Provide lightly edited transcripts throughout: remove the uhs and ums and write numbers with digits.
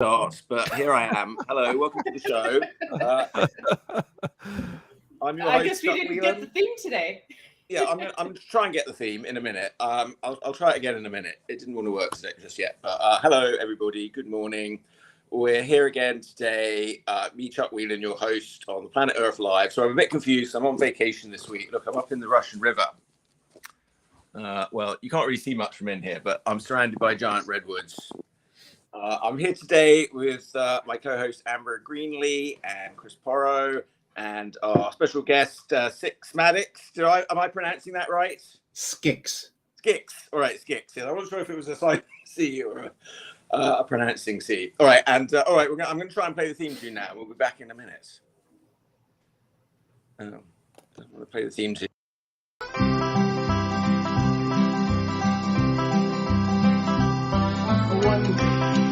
Starts, but here I am. Hello, welcome to the show. I'm your I host, guess we Chuck didn't Whelan. get the theme today. Yeah, I'm gonna try and get the theme in a minute. I'll try it again in a minute. It didn't want to work today just yet. But hello, everybody. Good morning. We're here again today. Me, Chuck Whelan, your host on the Planet Earth Live. So I'm a bit confused. I'm on vacation this week. Look, I'm up in the Russian River. Well, you can't really see much from in here, but I'm surrounded by giant redwoods. I'm here today with my co-host Amber Greenlee and Chris Porro and our special guest Scix Maddix. Am I pronouncing that right? Scix. Scix. All right, Scix. Yeah, I wasn't sure if it was a silent C or a pronouncing C. All right, and all right, I'm going to try and play the theme tune now. We'll be back in a minute. I want to play the theme tune. One day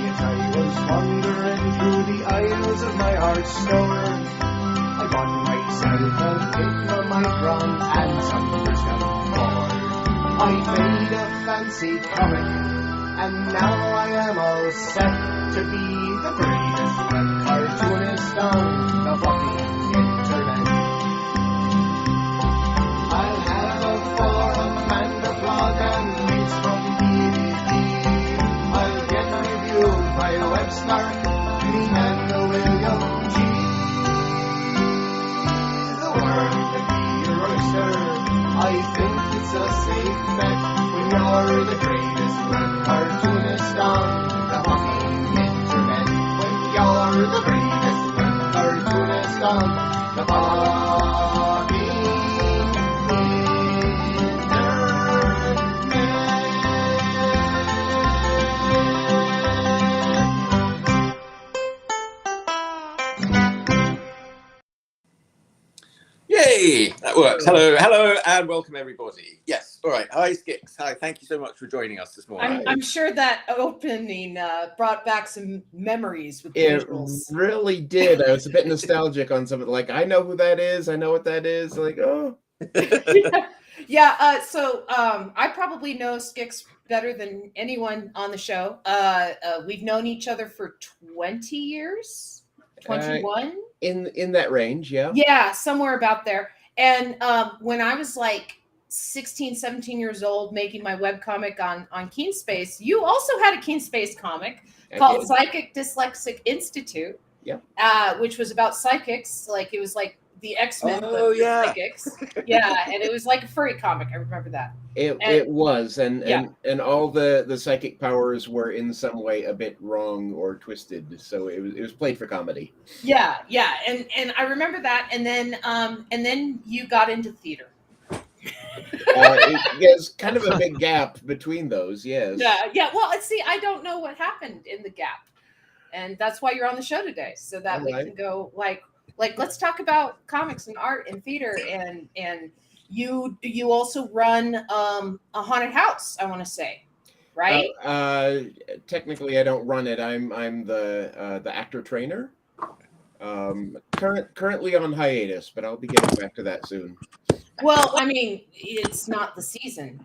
as I was wandering through the aisles of my art store, I bought myself a Picnomicron and some crystal core. I made a fancy comic, and now I am all set to be the greatest web cartoonist on the fucking internet. I'll have a forum and a blog and links from I'll get reviewed by a web star, me and the William G. The world can be a roaster. I think it's a safe bet when you're the greatest web cartoonist on the fucking internet. When you're the greatest web cartoonist on the fucking Yay, that works. Hello, and welcome everybody. Yes, all right. Hi, Scix. Hi, thank you so much for joining us this morning. I'm sure that opening brought back some memories with the It visuals. really did. I was a bit nostalgic on some of it. Like, I know who that is. I know what that is. Like, oh. Yeah. So I probably know Scix better than anyone on the show. We've known each other for 20 years, 21. In that range, yeah. Yeah, somewhere about there. And when I was like 16, 17 years old making my webcomic on Keenspace, you also had a Keenspace comic called Psychic Dyslexic Institute. Yeah. Which was about psychics. Like it was like the X-Men Oh, yeah. psychics. Yeah, and it was like a furry comic. I remember that. It was, and all the psychic powers were in some way a bit wrong or twisted. So it was played for comedy. Yeah, and I remember that, and then you got into theater. There's kind of a big gap between those, yes. Yeah. Well, see, I don't know what happened in the gap, and that's why you're on the show today, so that we can go like let's talk about comics and art and theater, and you also run a haunted house, I want to say, right? Technically, I don't run it. I'm the actor trainer. Currently on hiatus, but I'll be getting back to that soon. Well, I mean, it's not the season.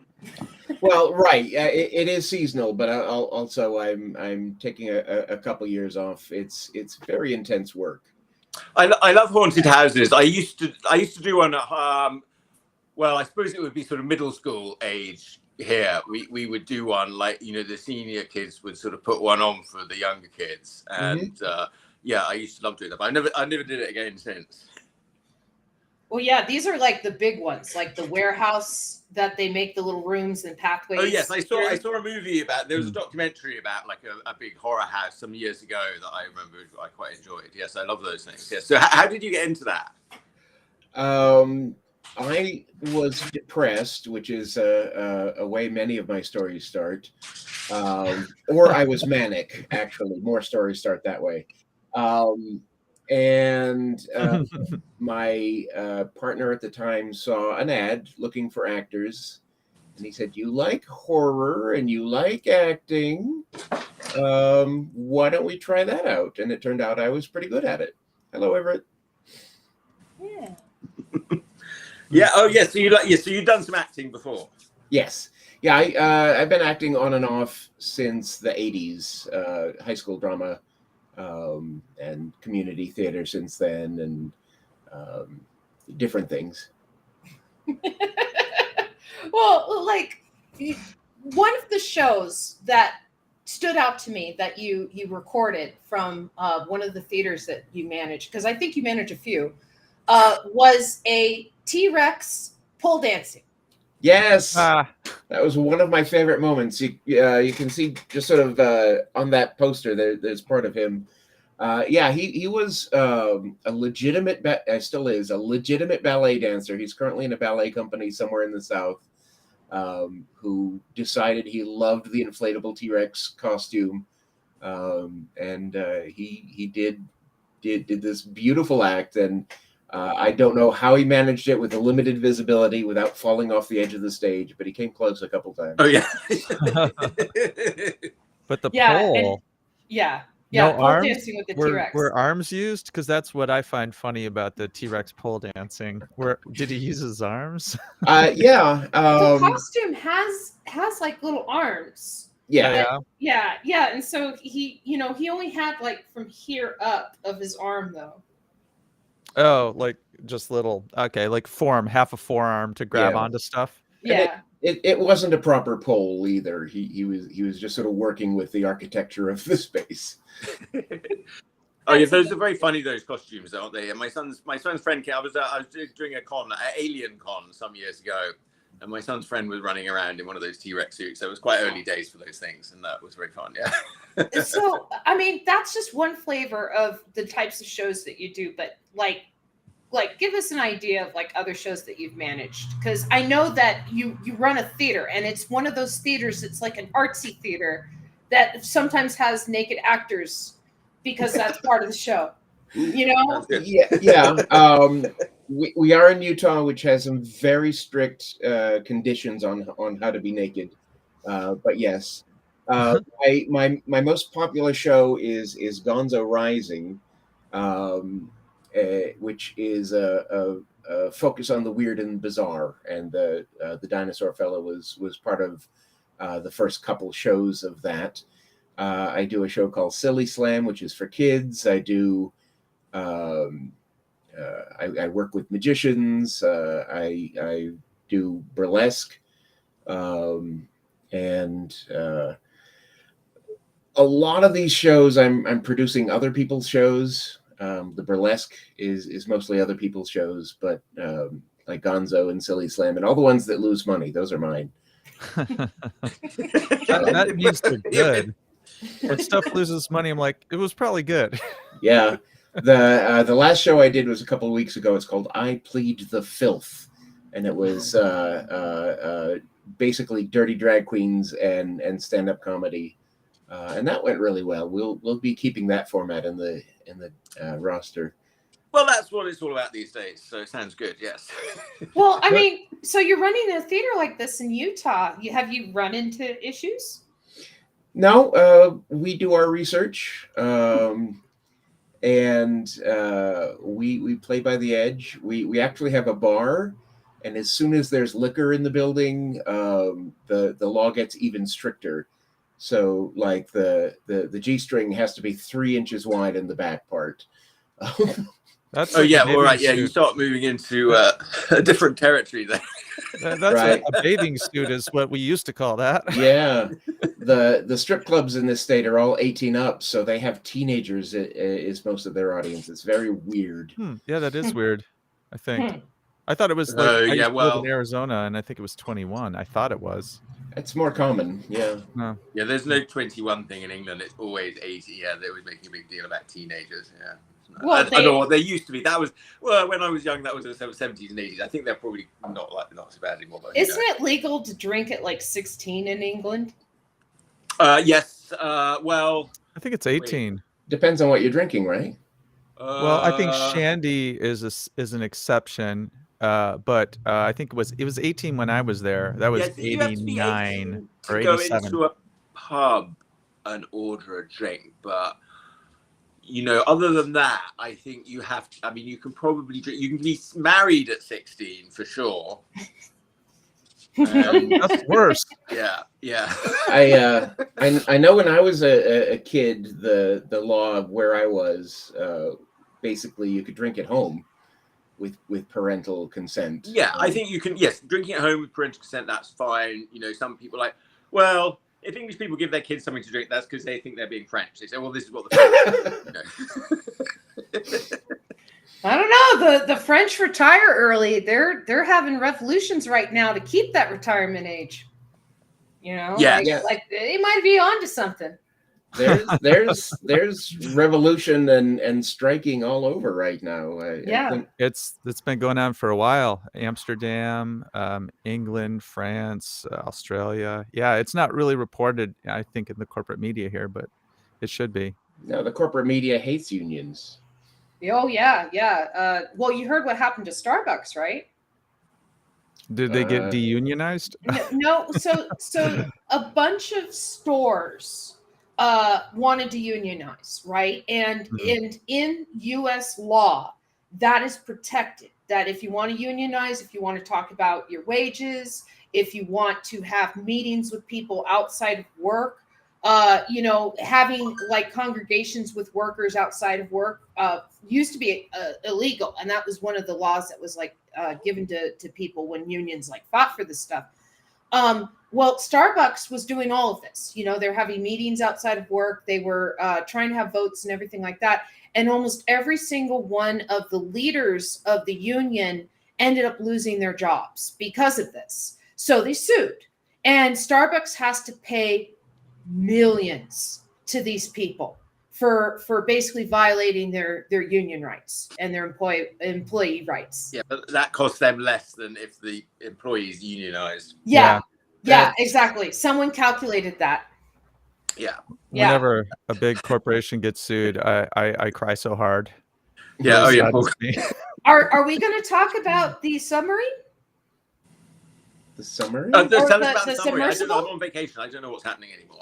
Well, right. It is seasonal, but I'm taking a couple years off. It's very intense work. I love haunted houses. I used to do one at well, I suppose it would be sort of middle school age here. We would do one like, the senior kids would sort of put one on for the younger kids, and yeah, I used to love doing that. But I never did it again since. Well, yeah, these are like the big ones, like the warehouse that they make the little rooms and pathways. Oh yes, I saw a movie about. There was a documentary about like a big horror house some years ago that I remember I quite enjoyed. Yes, I love those things. Yes. So how did you get into that? I was depressed, which is a way many of my stories start, or I was manic. Actually, more stories start that way. And my partner at the time saw an ad looking for actors, and he said, "You like horror and you like acting. Why don't we try that out?" And it turned out I was pretty good at it. Hello, Everett. Yeah. Yeah. Oh, yes. So you've done some acting before. Yes. Yeah, I've been acting on and off since the 80s, high school drama and community theater since then, and different things. Well, like one of the shows that stood out to me that you recorded from one of the theaters that you managed, because I think you manage a few, was a T-Rex pole dancing. Yes, that was one of my favorite moments. You can see just sort of on that poster there's part of him. He was a legitimate, still is a legitimate ballet dancer. He's currently in a ballet company somewhere in the South, who decided he loved the inflatable T-Rex costume, and he did this beautiful act. And I don't know how he managed it with a limited visibility without falling off the edge of the stage, but he came close a couple times. Oh yeah. But the pole pole. No pole arms? dancing with the T-Rex. Were arms used? Because that's what I find funny about the T-Rex pole dancing. Did he use his arms? Yeah. The costume has like little arms. Yeah. And so he only had like from here up of his arm though. Oh, like just little. Okay, like half a forearm to grab onto stuff. Yeah. It wasn't a proper pole either. He was just sort of working with the architecture of the space. Oh yeah, those are very funny. Those costumes, aren't they? And my son's friend. I was doing a con, Alien Con, some years ago, and my son's friend was running around in one of those T-Rex suits. So it was quite early days for those things, and that was very fun. Yeah. So I mean, that's just one flavor of the types of shows that you do, but like give us an idea of like other shows that you've managed, because I know that you run a theater, and it's one of those theaters. It's like an artsy theater that sometimes has naked actors because that's part of the show. You know? Yeah. We are in Utah, which has some very strict conditions on how to be naked. But yes, my most popular show is Gonzo Rising. Which is a focus on the weird and bizarre, and the dinosaur fellow was part of the first couple shows of that. I do a show called Silly Slam, which is for kids. I do I work with magicians. I do burlesque, and a lot of these shows I'm producing other people's shows. The burlesque is mostly other people's shows, but like Gonzo and Silly Slam and all the ones that lose money, those are mine. that means they're good. When stuff loses money, I'm like, it was probably good. Yeah. The last show I did was a couple of weeks ago. It's called I Plead the Filth, and it was basically dirty drag queens and stand-up comedy. And that went really well. We'll be keeping that format in the roster. Well, that's what it's all about these days. So it sounds good. Yes. Well, I mean, so you're running a theater like this in Utah. Have you run into issues? No, we do our research, and we play by the edge. We actually have a bar, and as soon as there's liquor in the building, the law gets even stricter. So, like the G-string has to be 3 inches wide in the back part. That's all right. Yeah, you start moving into a different territory there. That's right. A bathing suit is what we used to call that. Yeah, the strip clubs in this state are all 18 up, so they have teenagers is most of their audience. It's very weird. Yeah, that is weird. I think. I thought it was like I used to live in Arizona, and I think it was 21. I thought it was. It's more common, yeah. No. Yeah, there's no 21 thing in England. It's always 80. Yeah, they always making a big deal about teenagers. Yeah. Well, I don't know what they used to be. That was when I was young. That was the 70s and 80s. I think they're probably not so bad anymore. But, isn't it legal to drink at like 16 in England? Yes. Well, I think it's 18. Wait. Depends on what you're drinking, right? Well, I think shandy is an exception. But I think it was 18 when I was there. That was 89 or 87. Go into a pub and order a drink, but other than that, I think you have to. I mean, you can probably drink. You can be married at 16 for sure. That's worse. Yeah. I know when I was a kid, the law of where I was, basically you could drink at home with parental consent. Yeah, I think you can. Yes, drinking at home with parental consent, that's fine. You know, some people are like, well, if English people give their kids something to drink, that's because they think they're being French. They say, well, this is what the French do. I don't know. The French retire early. They're having revolutions right now to keep that retirement age. You know, like they might be onto something. There's revolution and striking all over right now. I think it's been going on for a while. Amsterdam, England, France, Australia. Yeah, it's not really reported, I think, in the corporate media here, but it should be. No, the corporate media hates unions. Oh yeah. Well, you heard what happened to Starbucks, right? Did they get deunionized? No. So a bunch of stores wanted to unionize, right? And in U.S. law, that is protected. That if you want to unionize, if you want to talk about your wages, if you want to have meetings with people outside of work, having like congregations with workers outside of work used to be illegal, and that was one of the laws that was like given to people when unions like fought for this stuff. Well, Starbucks was doing all of this. You know, they're having meetings outside of work. They were trying to have votes and everything like that. And almost every single one of the leaders of the union ended up losing their jobs because of this. So they sued, and Starbucks has to pay millions to these people for basically violating their union rights and their employee rights. Yeah, but that costs them less than if the employees unionized. Yeah, exactly. Someone calculated that. Yeah. Whenever a big corporation gets sued, I cry so hard. Yeah. Are we going to talk about the submarine? The summary? Tell us about the the summary. I don't know. I'm submersible? on vacation. I don't know what's happening anymore.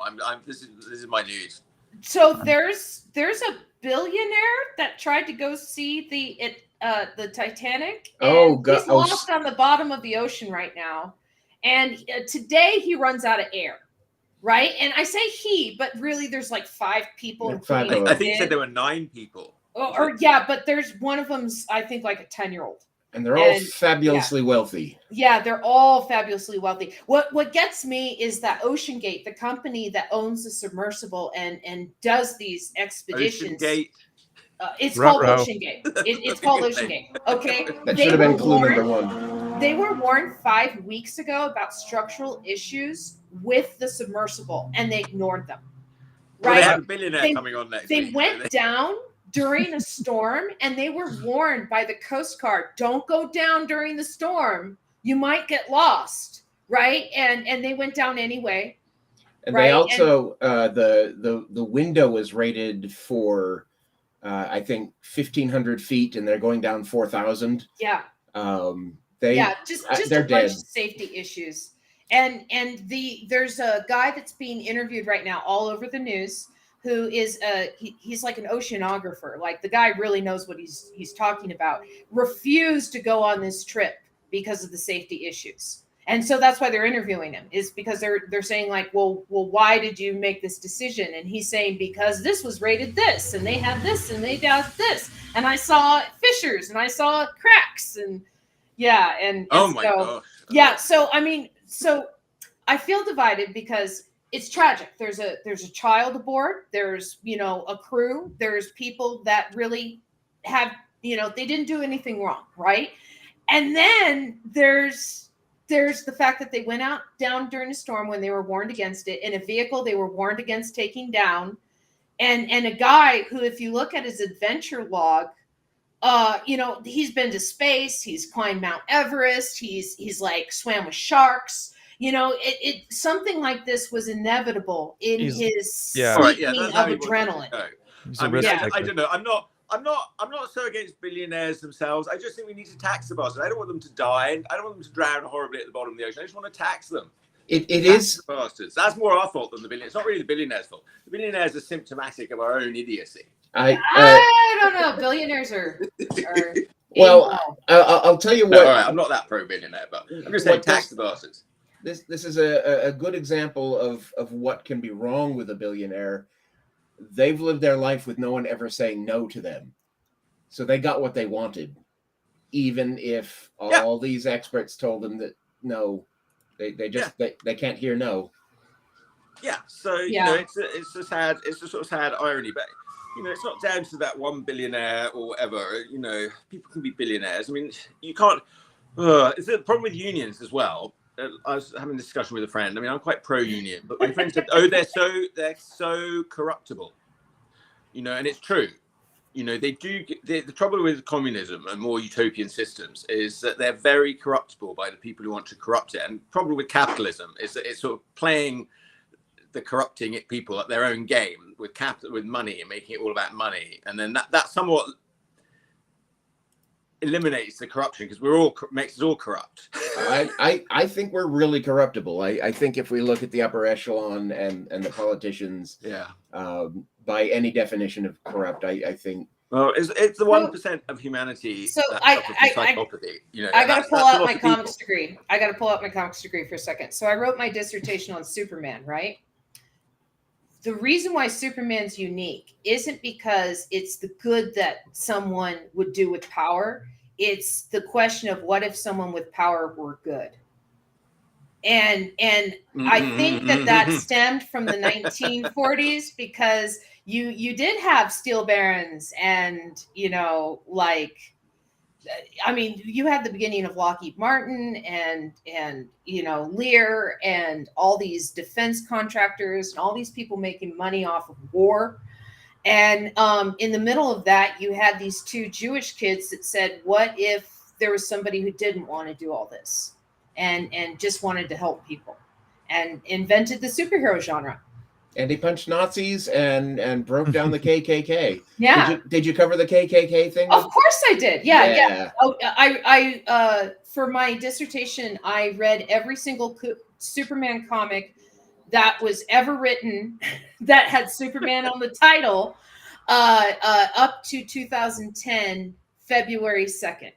This is my news. So there's a billionaire that tried to go see the Titanic. And he's lost on the bottom of the ocean right now. And today he runs out of air, right? And I say he, but really there's like 5 people. Five. I think you said there were 9 people. But there's one of them's I think like a 10-year-old. And they're all fabulously wealthy. Yeah, they're all fabulously wealthy. What gets me is that OceanGate, the company that owns the submersible and does these expeditions. OceanGate. It's called OceanGate. It's called OceanGate. Okay. That should have been clue number 1. They were warned 5 weeks ago about structural issues with the submersible, and they ignored them. Right? Well, they have a billionaire coming on next week. They went down during a storm, and they were warned by the Coast Guard, don't go down during the storm. You might get lost, right? And they went down anyway. And they also, the window was rated for, I think, 1,500 feet, and they're going down 4,000. Yeah. Just they're a bunch dead. of safety issues. And there's a guy that's being interviewed right now all over the news who is he's like an oceanographer. Like the guy really knows what he's talking about. Refused to go on this trip because of the safety issues. And so that's why they're interviewing him, is because they're saying like, well, why did you make this decision? And he's saying, because this was rated this, and they had this, and they had this, and I saw fissures, and I saw cracks, and so I mean, so I feel divided because it's tragic. There's a child aboard. There's a crew. There's people that really have they didn't do anything wrong, right? And then there's the fact that they went down during a storm when they were warned against it, in a vehicle they were warned against taking down, and a guy who, if you look at his adventure log, he's been to space, he's climbed Mount Everest, he's like swam with sharks. Something like this was inevitable in his seeking of adrenaline. I don't know. I'm not so against billionaires themselves. I just think we need to tax the bastards. I don't want them to die. I don't want them to drown horribly at the bottom of the ocean. I just want to tax them. It is the bastards. That's more our fault than the billionaires. It's not really the billionaires' fault. The billionaires are symptomatic of our own idiocy. I don't know. Billionaires are well, I'll tell you what. All right, I'm not that pro billionaire, but I'm just saying tax the bastards. this is a good example of what can be wrong with a billionaire. They've lived their life with no one ever saying no to them. So they got what they wanted, even if all these experts told them that no, they just they can't hear no. Yeah. So you know, it's a sort of sad irony, but you know, it's not down to that one billionaire or whatever. You know, people can be billionaires. I mean, you can't. It's the problem with unions as well. I was having a discussion with a friend. I mean, I'm quite pro-union, but my friend said, "Oh, they're so corruptible." You know, and it's true. You know, they do. The trouble with communism and more utopian systems is that they're very corruptible by the people who want to corrupt it. And the problem with capitalism is that it's sort of playing the corrupting people at their own game with money and making it all about money, and then that somewhat eliminates the corruption because makes us all corrupt. I think we're really corruptible. I think if we look at the upper echelon and the politicians, by any definition of corrupt, I think. Well, it's the 1% of humanity. So psychopathy. You know, I got to pull out my comics degree. I got to pull out my comics degree for a second. So I wrote my dissertation on Superman, right? The reason why Superman's unique isn't because it's the good that someone would do with power. It's the question of what if someone with power were good. And I think that stemmed from the 1940s because you did have steel barons and, you know, like, I mean, you had the beginning of Lockheed Martin and you know, Lear and all these defense contractors and all these people making money off of war. And in the middle of that, you had these two Jewish kids that said, what if there was somebody who didn't want to do all this and just wanted to help people and invented the superhero genre. And he punched Nazis and broke down the KKK. Yeah. Did you cover the KKK thing? Of course I did. Yeah. Oh, I for my dissertation, I read every single Superman comic that was ever written that had Superman on the title up to 2010, February 2nd.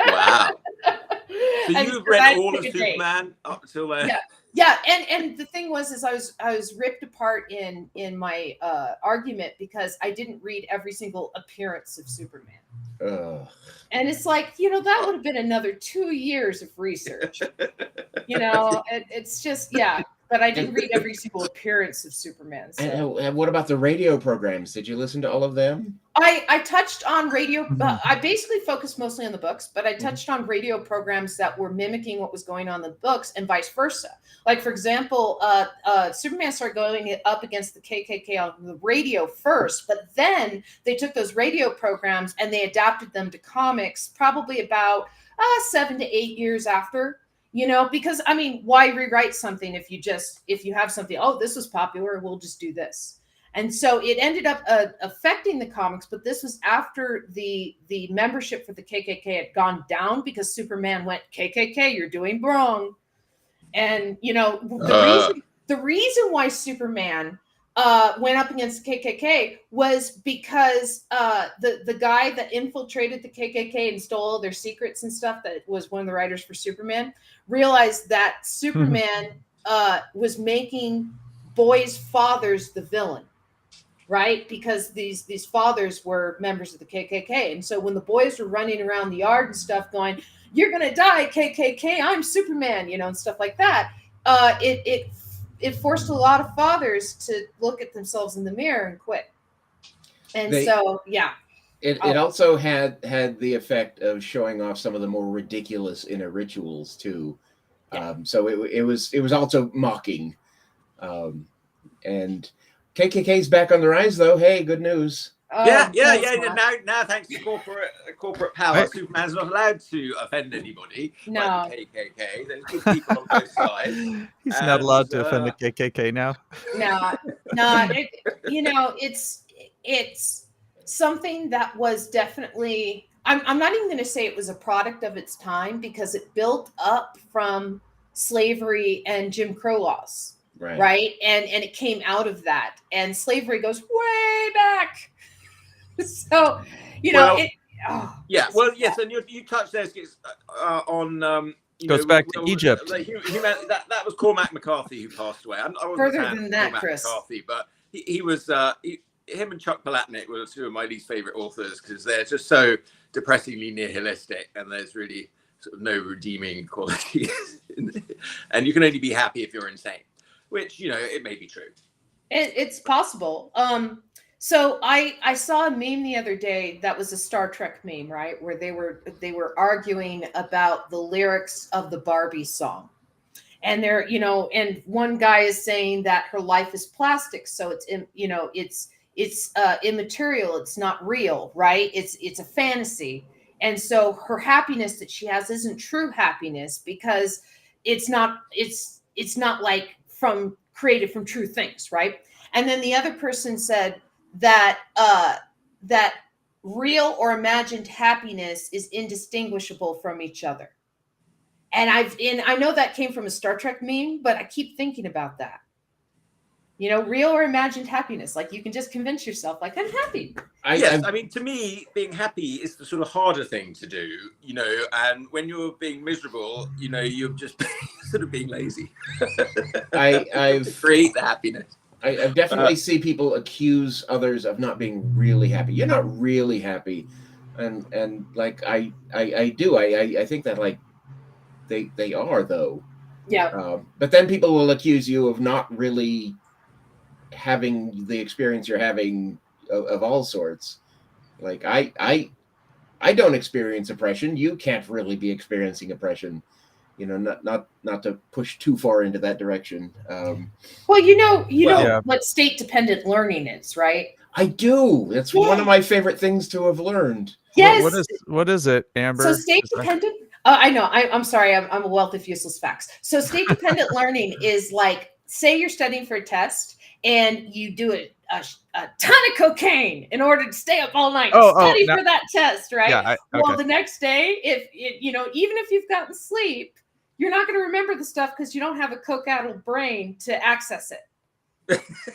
Wow. So you've read all of Superman up until then? Yeah, and the thing was I was ripped apart in my argument because I didn't read every single appearance of Superman. And it's like, you know, that would have been another 2 years of research. You know, it's just, yeah. But I didn't read every single appearance of Superman. So. And what about the radio programs? Did you listen to all of them? I touched on radio. I basically focused mostly on the books, but I touched on radio programs that were mimicking what was going on in the books and vice versa. Like, for example, Superman started going up against the KKK on the radio first, but then they took those radio programs and they adapted them to comics probably about 7 to 8 years after. You know, because I mean, why rewrite something if you have something, oh, this was popular, we'll just do this. And so it ended up affecting the comics, but this was after the membership for the KKK had gone down because Superman went, KKK, you're doing wrong. And, you know, the reason why Superman went up against the KKK was because the guy that infiltrated the KKK and stole all their secrets and stuff, that was one of the writers for Superman, realized that Superman was making boys' fathers the villain, right? Because these fathers were members of the KKK. And so when the boys were running around the yard and stuff going, you're going to die, KKK, I'm Superman, you know, and stuff like that, it forced a lot of fathers to look at themselves in the mirror and quit. And It also had the effect of showing off some of the more ridiculous inner rituals too. Yeah. So it was also mocking. And KKK's back on the rise though. Hey, good news. Yeah. Now thanks to corporate power, Superman's not allowed to offend anybody. No. Like the KKK. There's good people on both sides. He's not allowed to offend the KKK now. No. You know, it's something that was definitely. I'm not even going to say it was a product of its time because it built up from slavery and Jim Crow laws, right? And it came out of that, and slavery goes way back. So, you know, yes, and you touched there on Goes back to Egypt. Like that was Cormac McCarthy who passed away. I wasn't Further a fan than of that, Cormac Chris. McCarthy, but he was him and Chuck Palahniuk were two of my least favorite authors because they're just so depressingly nihilistic, and there's really sort of no redeeming quality. And you can only be happy if you're insane, which it may be true. It's possible. So I saw a meme the other day that was a Star Trek meme, right? Where they were arguing about the lyrics of the Barbie song. And they're, and one guy is saying that her life is plastic, so it's immaterial, it's not real, right? It's a fantasy. And so her happiness that she has isn't true happiness because it's not like created from true things, right? And then the other person said that that real or imagined happiness is indistinguishable from each other. And I know that came from a Star Trek meme, but I keep thinking about that. Real or imagined happiness. Like you can just convince yourself, like, I'm happy. I mean, to me, being happy is the sort of harder thing to do, and when you're being miserable, you're just sort of being lazy. I've create the happiness. I've definitely see people accuse others of not being really happy. You're not really happy. And like, I do. I think that like they are though. Yeah. But then people will accuse you of not really having the experience you're having of all sorts. Like I don't experience oppression. You can't really be experiencing oppression. Not to push too far into that direction. Well, what state dependent learning is, right? I do. That's one of my favorite things to have learned. Yes. What is it, Amber? So state dependent. I know. I'm sorry. I'm a wealth of useless facts. So state dependent learning is like, say you're studying for a test and you do a ton of cocaine in order to stay up all night and study for that test, right? Yeah, Well, the next day, even if you've gotten sleep, you're not going to remember the stuff because you don't have a coke-addled brain to access it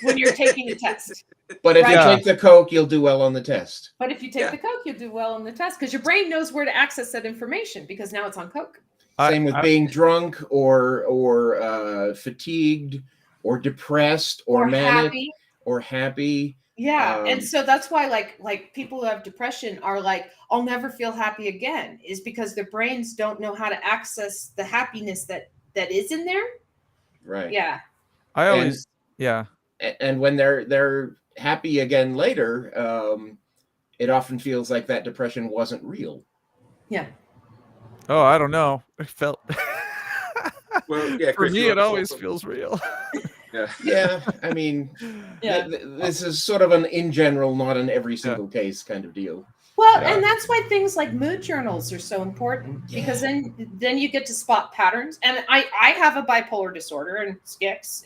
when you're taking the test. But if you take the coke, you'll do well on the test. But if you take the coke, you'll do well on the test because your brain knows where to access that information because now it's on coke. Same with being drunk or fatigued or depressed or manic or happy. Yeah, and so that's why like people who have depression are like, I'll never feel happy again, is because their brains don't know how to access the happiness that is in there. Right. Yeah. I always And when they're happy again later, it often feels like that depression wasn't real. Yeah. Oh, I don't know. It felt well, yeah, for Chris, me it always feels real. Yeah, I mean, this is sort of an in general, not in every single case kind of deal. Well, and that's why things like mood journals are so important because then you get to spot patterns. And I have a bipolar disorder and Scix.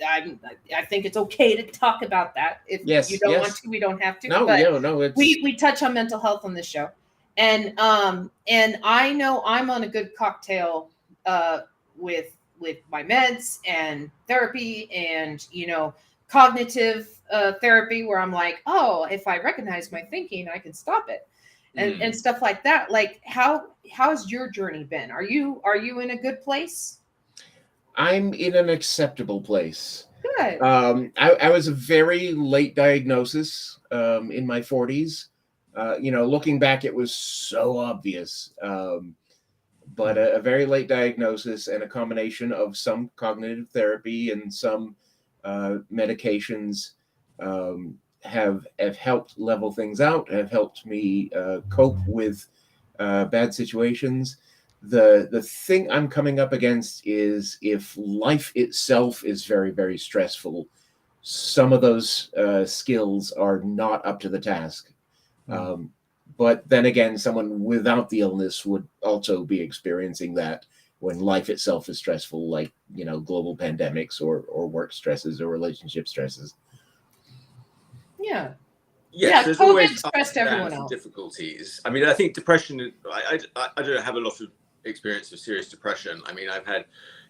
I think it's okay to talk about that. If you don't want to, we don't have to. No. We touch on mental health on this show, and I know I'm on a good cocktail with my meds and therapy and cognitive therapy where I'm like, oh, if I recognize my thinking, I can stop it and stuff like that. Like how's your journey been? Are you in a good place? I'm in an acceptable place. Good. I was a very late diagnosis in my 40s. Looking back, it was so obvious. But a very late diagnosis and a combination of some cognitive therapy and some medications have helped level things out, have helped me cope with bad situations. The thing I'm coming up against is if life itself is very, very stressful, some of those skills are not up to the task. But then again, someone without the illness would also be experiencing that when life itself is stressful, like, global pandemics or work stresses or relationship stresses. Yeah. Yes, there's COVID always stressed everyone out. Difficulties. I mean, I think depression, I don't have a lot of experience of serious depression. I mean, I've had,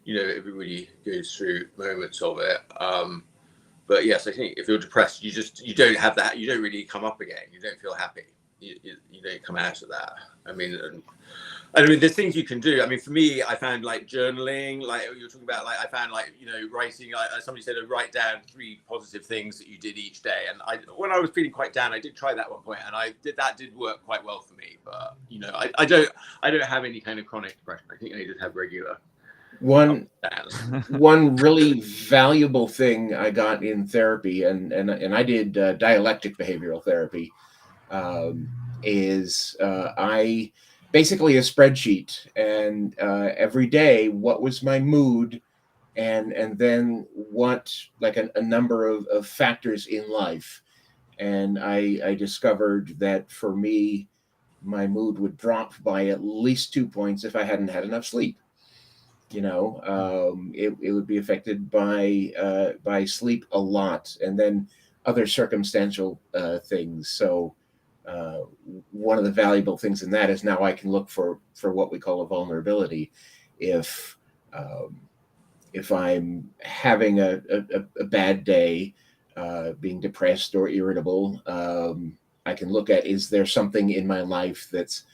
everybody goes through moments of it. But yes, I think if you're depressed, you don't have that. You don't really come up again. You don't feel happy. you don't come out of that. I mean, there's things you can do. I mean, for me, I found like journaling, like you were talking about, like I found like, writing, somebody said, write down 3 positive things that you did each day. And when I was feeling quite down, I did try that at one point, and that did work quite well for me. But, I don't have any kind of chronic depression. I think I just have regular. One really valuable thing I got in therapy, and I did dialectic behavioral therapy, is I basically a spreadsheet, and every day what was my mood, and then what, like a number of factors in life. And I discovered that for me, my mood would drop by at least 2 points if I hadn't had enough sleep. It would be affected by sleep a lot, and then other circumstantial things. So one of the valuable things in that is now I can look for what we call a vulnerability. If I'm having a bad day, being depressed or irritable, I can look at, is there something in my life that's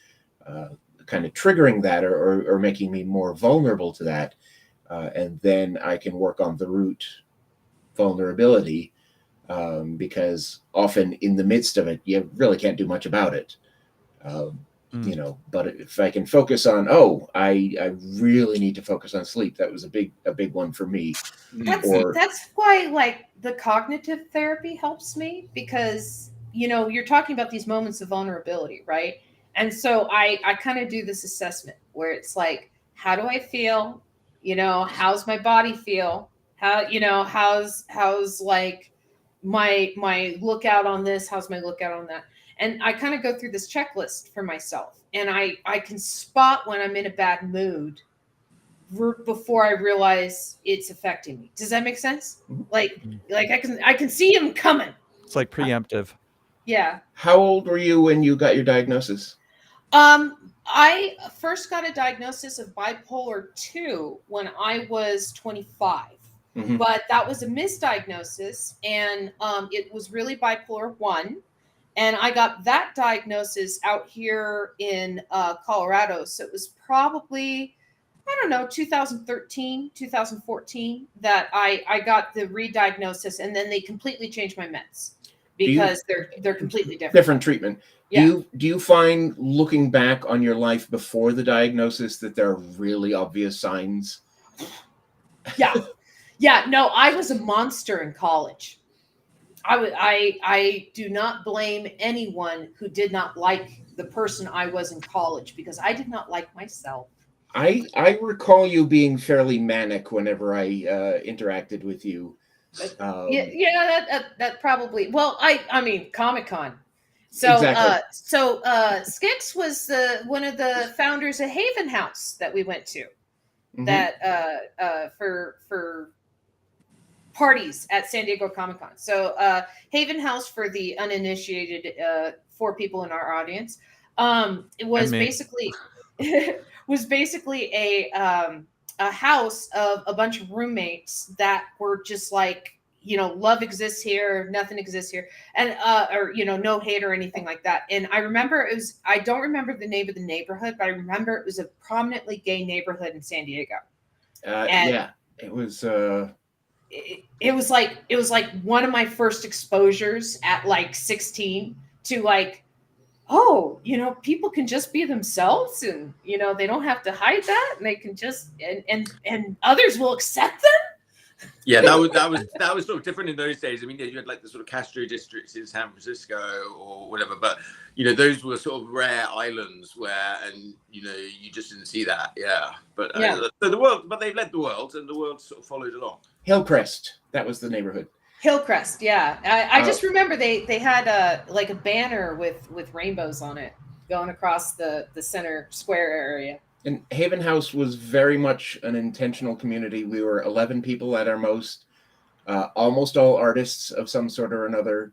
kind of triggering that or making me more vulnerable to that, and then I can work on the root vulnerability, because often in the midst of it you really can't do much about it, but if I can focus on, I really need to focus on sleep. That was a big one for me. That's why, like, the cognitive therapy helps me, because you're talking about these moments of vulnerability, right? And so I kind of do this assessment where it's like, how do I feel? How's my body feel? How's like my lookout on this? How's my lookout on that? And I kind of go through this checklist for myself, and I can spot when I'm in a bad mood before I realize it's affecting me. Does that make sense? Like I can see him coming. It's like preemptive. Yeah. How old were you when you got your diagnosis? I first got a diagnosis of bipolar 2 when I was 25, but that was a misdiagnosis, and it was really bipolar 1. And I got that diagnosis out here in Colorado. So it was probably, 2013, 2014 that I got the re-diagnosis, and then they completely changed my meds because they're completely different. Different treatment. Yeah. Do you find, looking back on your life before the diagnosis, that there are really obvious signs? Yeah. No, I was a monster in college. I do not blame anyone who did not like the person I was in college, because I did not like myself. I recall you being fairly manic whenever I interacted with you. That probably. Well, I mean Comic-Con. So Exactly. Scix was one of the founders of Haven House that we went to, that for parties at San Diego Comic-Con. So Haven House, for the uninitiated 4 people in our audience, it was basically a house of a bunch of roommates that were just like, love exists here, nothing exists here, and no hate or anything like that. And I remember I don't remember the name of the neighborhood, but I remember it was a prominently gay neighborhood in San Diego. It was. It was like one of my first exposures at like 16 to like, people can just be themselves, and they don't have to hide that, and they can just and others will accept them. Yeah, that was sort of different in those days. I mean, you had like the sort of Castro districts in San Francisco or whatever, but those were sort of rare islands where, and you just didn't see that. Yeah, but so the world, but they led the world, and the world sort of followed along. Hillcrest, that was the neighborhood. Hillcrest, yeah. I just remember they had a banner with rainbows on it going across the center square area. And Haven House was very much an intentional community. We were 11 people at our most, almost all artists of some sort or another,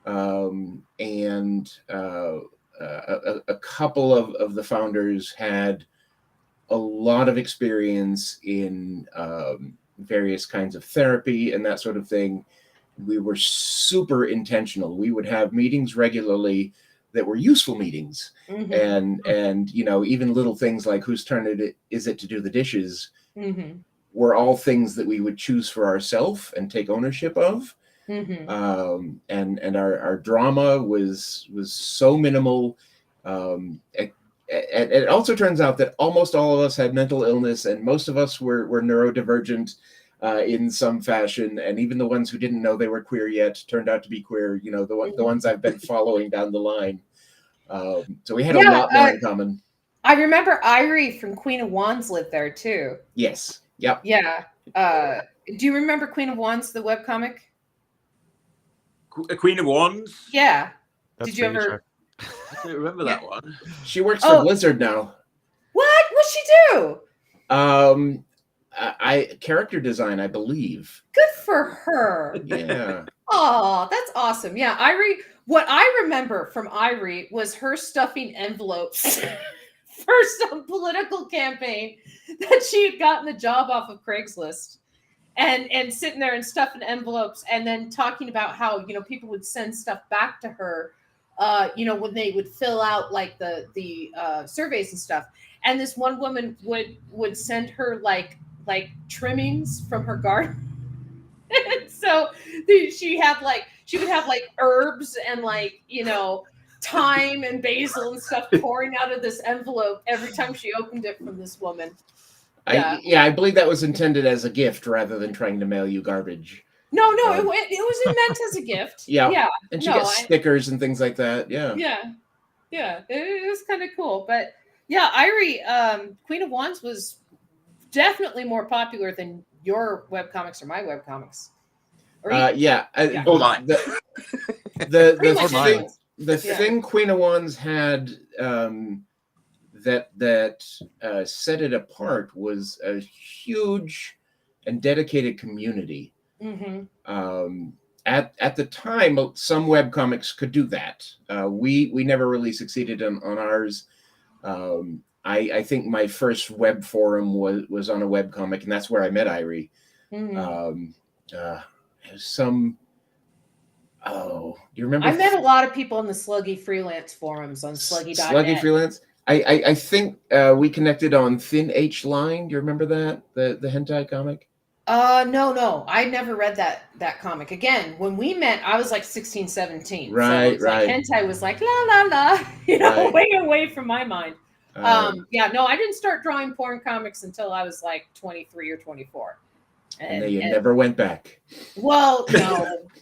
and a couple of the founders had a lot of experience in various kinds of therapy and that sort of thing. We were super intentional. We would have meetings regularly that were useful meetings. Mhm. And even little things like whose turn is it to do the dishes Mhm. were all things that we would choose for ourselves and take ownership of. Mhm. And our drama was so minimal. It also turns out that almost all of us had mental illness, and most of us were neurodivergent in some fashion. And even the ones who didn't know they were queer yet turned out to be queer. The ones I've been following down the line. So we had a lot more in common. I remember Irie from Queen of Wands lived there too. Yes. Yep. Yeah. Do you remember Queen of Wands, the webcomic? Queen of Wands? Yeah. That's Did you ever? I don't remember that one. She works for Blizzard now. What? What'd she do? I character design, I believe. Good for her. Yeah. Oh, that's awesome. Yeah, Irie. What I remember from Irie was her stuffing envelopes for some political campaign that she had gotten the job off of Craigslist, and sitting there and stuffing envelopes, and then talking about how people would send stuff back to her, when they would fill out like the surveys and stuff. And this one woman would send her like trimmings from her garden. And so she would have like herbs and thyme and basil and stuff pouring out of this envelope every time she opened it from this woman. I believe that was intended as a gift rather than trying to mail you garbage. No, it was meant as a gift. Yeah. And she gets stickers and things like that. Yeah. It was kind of cool. But yeah, Irie, Queen of Wands was definitely more popular than your webcomics or my webcomics. Or mine. The thing Queen of Wands had that set it apart was a huge and dedicated community. At the time, some webcomics could do that. We never really succeeded on ours. I think my first web forum was on a webcomic, and that's where I met Irie. Do you remember? I met a lot of people in the Sluggy freelance forums on sluggy.net. Sluggy freelance. I think we connected on Thin H Line. Do you remember that? The hentai comic? No. I never read that comic. Again, when we met, I was like 16, 17. Right. Like hentai was like la la la, way away from my mind. I didn't start drawing porn comics until I was like 23 or 24. And then you never went back. Well,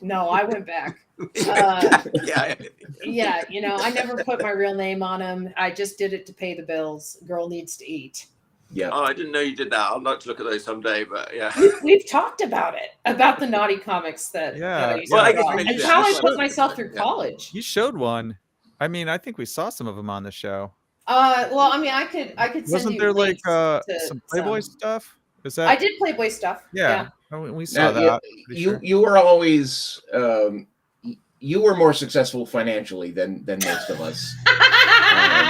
no, I went back. I never put my real name on them. I just did it to pay the bills. Girl needs to eat. Yeah. Oh, I didn't know you did that. I'd like to look at those someday, but yeah. We've talked about it, about the naughty comics that I used to draw, and how I put myself through college. You showed one. I mean, I think we saw some of them on the show. I could send Wasn't you there like links some Playboy stuff? Is that? I did Playboy stuff. Yeah. We saw that. You were always you were more successful financially than most of us.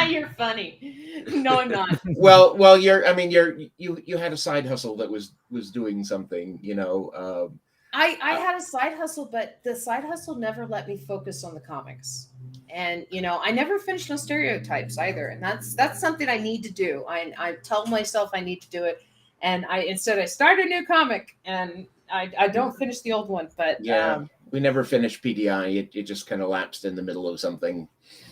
You're funny. No, I'm not. Well, you had a side hustle that was doing something, I had a side hustle, but the side hustle never let me focus on the comics. And I never finished No Stereotypes either, and that's something I need to do. I tell myself I need to do it, and I start a new comic, and I don't finish the old one. But we never finished PDI. It just kind of lapsed in the middle of something.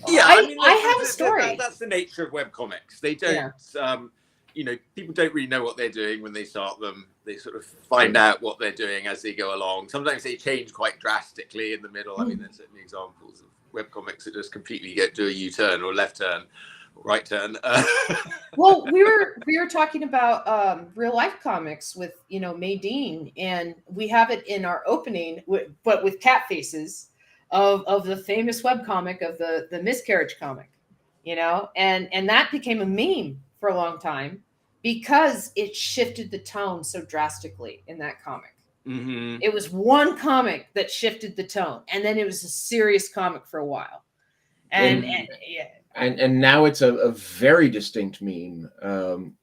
Yeah, I have a story. That's the nature of webcomics. They don't, people don't really know what they're doing when they start them. They sort of find out what they're doing as they go along. Sometimes they change quite drastically in the middle. I mean, there's certainly examples of webcomics that just completely do a U-turn or left turn, or right turn. Well, we were talking about real life comics with Maydeen, and we have it in our opening, but with cat faces of the famous webcomic of the miscarriage comic, and that became a meme for a long time because it shifted the tone so drastically in that comic. Mm-hmm. It was one comic that shifted the tone, and then it was a serious comic for a while. And now it's a very distinct meme.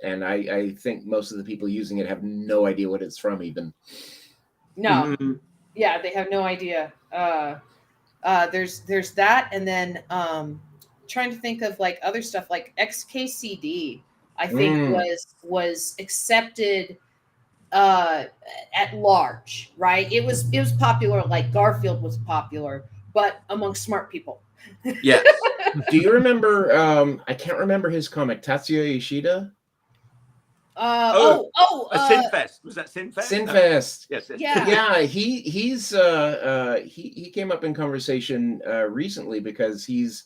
And I think most of the people using it have no idea what it's from even. No. Mm-hmm. Yeah, they have no idea. There's that, and then trying to think of like other stuff like XKCD. I think was accepted at large, right? It was popular, like Garfield was popular, but among smart people. Yes. Do you remember? I can't remember his comic, Tatsuya Ishida. Sinfest. Was that Sinfest? Sinfest. Yes. Yeah. He came up in conversation recently because he's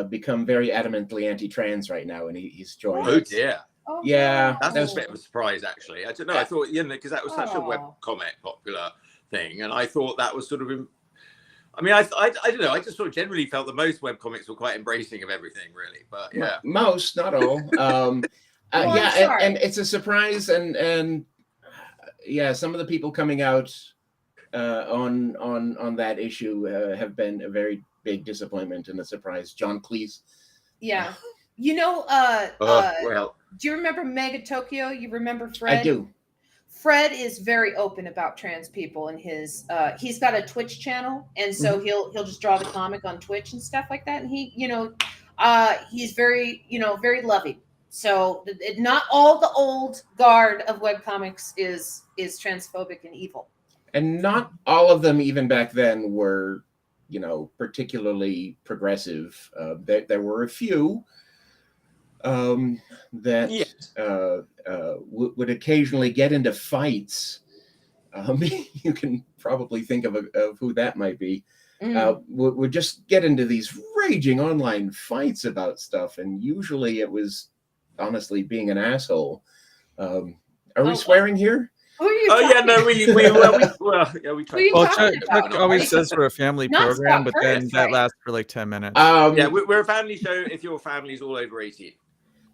become very adamantly anti-trans right now, and he's joined. Oh dear. Oh, Yeah, That's no. a bit of a surprise, actually. I don't know. I thought, because that was such a webcomic popular thing, and I thought that was sort of. I mean, I don't know. I just sort of generally felt that most webcomics were quite embracing of everything, really. But yeah, most, not all. And it's a surprise, and yeah, some of the people coming out on that issue have been a very big disappointment and a surprise. John Cleese. Yeah. well, Do you remember Mega Tokyo? You remember Fred? I do. Fred is very open about trans people, and his he's got a Twitch channel, and so he'll just draw the comic on Twitch and stuff like that. And he, he's very very loving. So not all the old guard of webcomics is transphobic and evil. And not all of them, even back then, were particularly progressive. There were a few that would occasionally get into fights. You can probably think of who that might be. Would just get into these raging online fights about stuff, and usually it was honestly being an asshole. Are we swearing here? Who are you? we tried. Well, Chuck always says we're a family program, but then that lasts for like 10 minutes. We're a family show if your family's all over 18.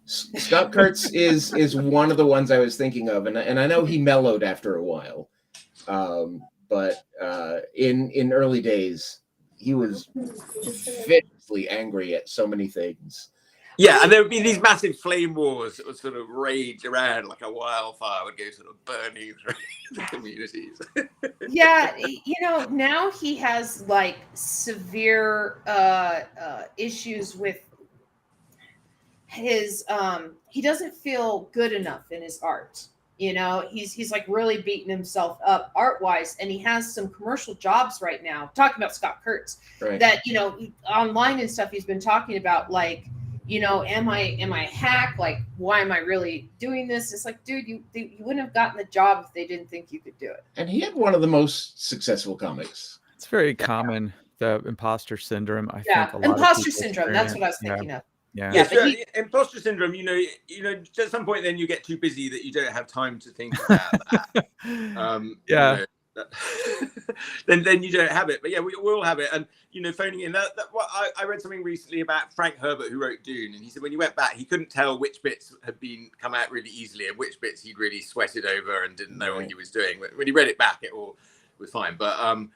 Scott Kurtz is one of the ones I was thinking of, and I know he mellowed after a while, but in early days he was viciously angry at so many things. Yeah, and there would be these massive flame wars that would sort of rage around like a wildfire, would go sort of burning through the communities. Yeah, now he has like severe issues with his he doesn't feel good enough in his art. He's like really beating himself up art wise, and he has some commercial jobs right now. Talking about Scott Kurtz, right. That online and stuff, he's been talking about like, am I a hack? Like, why am I really doing this? It's like, dude, you wouldn't have gotten the job if they didn't think you could do it. And he had one of the most successful comics. It's very common, the imposter syndrome. I think a lot imposter of syndrome. That's what I was thinking of. Yeah. Sure. Imposter syndrome. At some point, then you get too busy that you don't have time to think about that. Then you don't have it. But yeah, we all have it. And phoning in that I read something recently about Frank Herbert, who wrote Dune, and he said when he went back, he couldn't tell which bits had come out really easily and which bits he'd really sweated over and didn't know what he was doing. But when he read it back, it all was fine. But and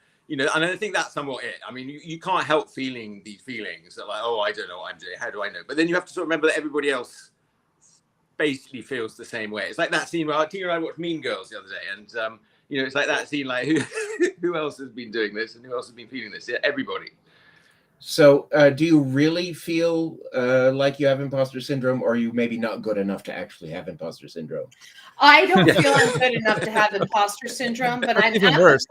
I think that's somewhat it. I mean, you can't help feeling these feelings that like, oh, I don't know what I'm doing. How do I know? But then you have to sort of remember that everybody else basically feels the same way. It's like that scene where Tina and I watched Mean Girls the other day, and it's like that scene, like who else has been doing this and who else has been feeling this? Yeah, everybody. So do you really feel like you have imposter syndrome, or are you maybe not good enough to actually have imposter syndrome? I don't feel I'm good enough to have imposter syndrome, but I'm even worse.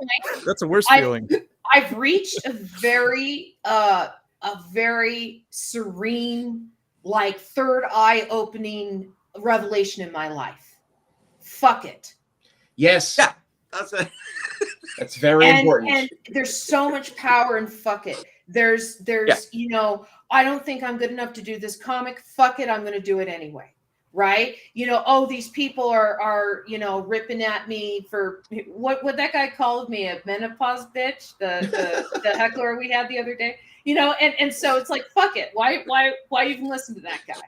That's a worse feeling. I've reached a very serene, like third eye opening revelation in my life. Fuck it. Yes. Yeah. That's very important. And there's so much power in fuck it. There's I don't think I'm good enough to do this comic. Fuck it, I'm going to do it anyway. Right? These people are ripping at me for what that guy called me, a menopause bitch, the heckler we had the other day. And so it's like, fuck it. Why even listen to that guy?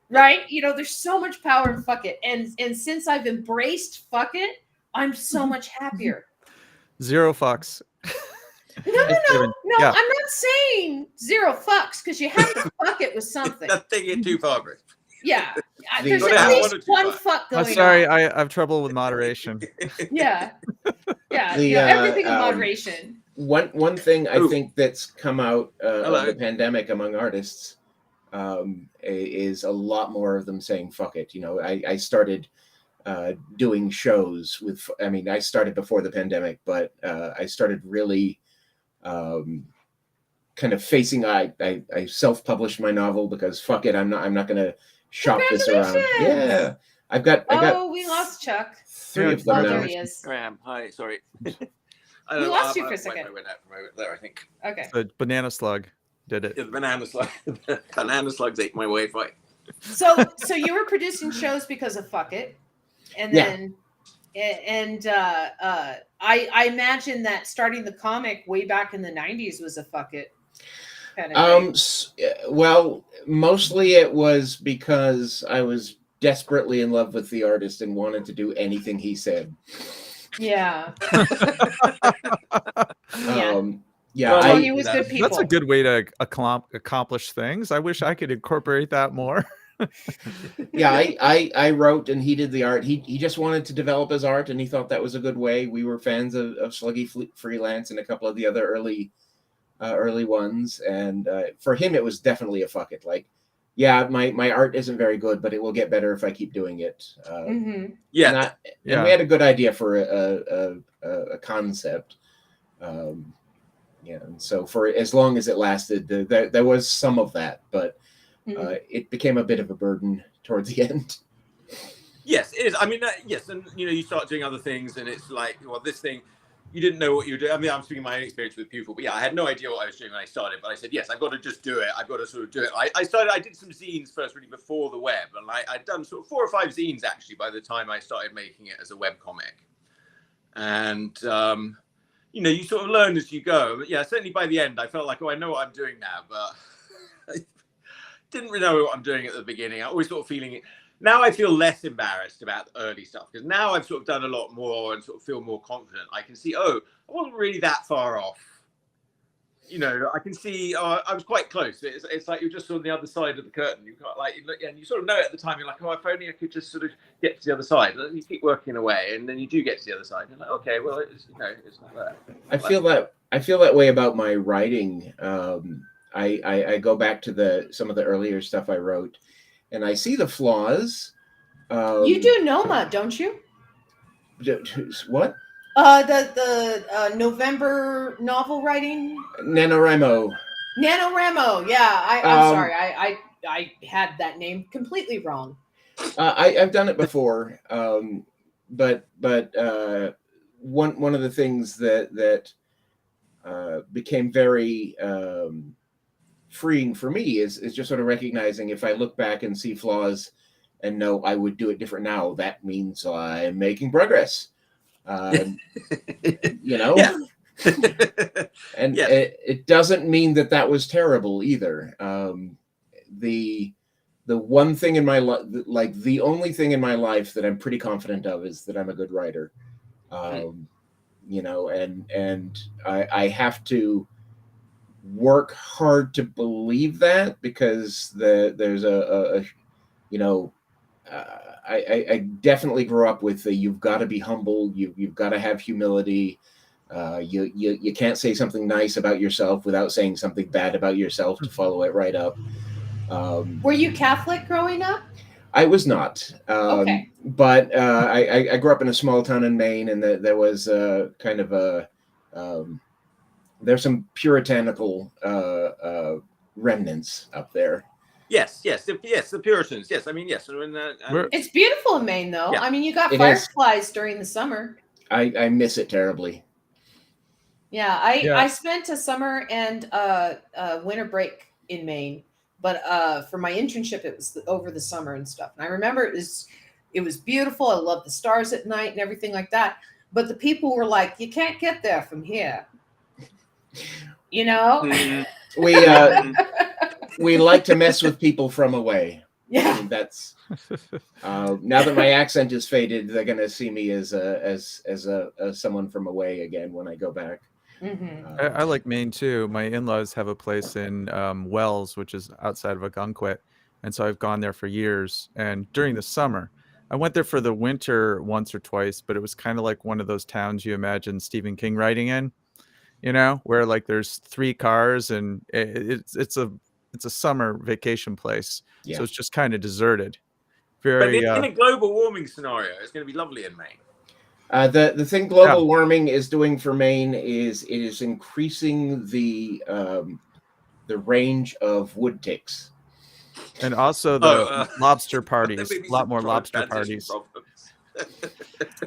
Right? There's so much power in fuck it. And since I've embraced fuck it, I'm so much happier. Zero fucks. No. Yeah. I'm not saying zero fucks, because you have to fuck it with something. That's taking it too far, Bruce. Yeah. There's at least one fuck going on. I'm sorry, I have trouble with moderation. Yeah. Everything in moderation. One thing I Ooh. think that's come out of Hello. the pandemic among artists is a lot more of them saying "fuck it." You know, I started doing shows with. I mean, I started before the pandemic, but I started really kind of facing. I self-published my novel because fuck it. I'm not going to shop this around. Yeah, I got. We lost Chuck. 3 of them Oh, now. there he is. Graham, hi, sorry. We lost you for a second. I went out from over there, I think. Okay. The banana slug did it. Yeah, the banana slugs ate my Wi-Fi. So you were producing shows because of Fuck It, and then I imagine that starting the comic way back in the 90s was a Fuck It kind of thing. Well, mostly it was because I was desperately in love with the artist and wanted to do anything he said. Yeah. Yeah, he was good people. That's a good way to accomplish things. I wish I could incorporate that more. Yeah, I wrote and he did the art. He just wanted to develop his art and he thought that was a good way. We were fans of Sluggy Freelance and a couple of the other early ones, and for him it was definitely a fuck it. Like, yeah, my art isn't very good, but it will get better if I keep doing it. Mm-hmm. Yeah, and we had a good idea for a concept. Yeah, and so for as long as it lasted, there was some of that, but it became a bit of a burden towards the end. Yes, it is. I mean, yes, and you start doing other things, and it's like, well, this thing, you didn't know what you were doing. I mean, I'm speaking my own experience with Pupil, but yeah, I had no idea what I was doing when I started. But I said, yes, I've got to just do it. I've got to sort of do it. I did some zines first, really before the web, and I'd done sort of 4 or 5 zines actually by the time I started making it as a web comic. And you sort of learn as you go. But yeah, certainly by the end, I felt like, oh, I know what I'm doing now, but I didn't really know what I'm doing at the beginning. I always sort of feeling it. Now I feel less embarrassed about the early stuff because now I've sort of done a lot more and sort of feel more confident. I can see, oh, I wasn't really that far off. I can see I was quite close. It's like you're just on the other side of the curtain. You can't and you sort of know at the time. You're like, oh, if only I could just sort of get to the other side. You keep working away, and then you do get to the other side. You're like, okay, well, it's not that. I feel that way about my writing. I go back to some of the earlier stuff I wrote, and I see the flaws. You do Noma, don't you? What? The November novel writing. NaNoWriMo. NaNoWriMo. Yeah, I'm sorry. I had that name completely wrong. I've done it before, but one of the things that became very freeing for me is just sort of recognizing if I look back and see flaws and know I would do it different now, that means I'm making progress. Yeah. And it doesn't mean that was terrible either. The one thing in my life, like the only thing in my life that I'm pretty confident of is that I'm a good writer. And I have to work hard to believe that because there's I definitely grew up with you've got to be humble, you've got to have humility. You can't say something nice about yourself without saying something bad about yourself to follow it right up. Were you Catholic growing up? I was not. Okay. But I grew up in a small town in Maine, and there was kind of there's some puritanical remnants up there. Yes, the Puritans. Yes, I mean, yes. It's beautiful in Maine, though. Yeah. I mean, you got fireflies during the summer. I miss it terribly. Yeah, I spent a summer and a winter break in Maine, but for my internship, it was over the summer and stuff. And I remember it was beautiful. I loved the stars at night and everything like that. But the people were like, "You can't get there from here," We like to mess with people from away. Yeah, I mean, that's now that my accent is faded, they're gonna see me as someone from away again when I go back. Mm-hmm. I like Maine too. My in-laws have a place in Wells, which is outside of Algonquin, and so I've gone there for years. And during the summer, I went there for the winter once or twice, but it was kind of like one of those towns you imagine Stephen King writing in. where like there's 3 cars and it's a summer vacation place. Yeah. So it's just kind of deserted. But in a global warming scenario, it's going to be lovely in Maine. The thing global warming is doing for Maine is it is increasing the range of wood ticks. And also the lobster parties, a lot more lobster parties.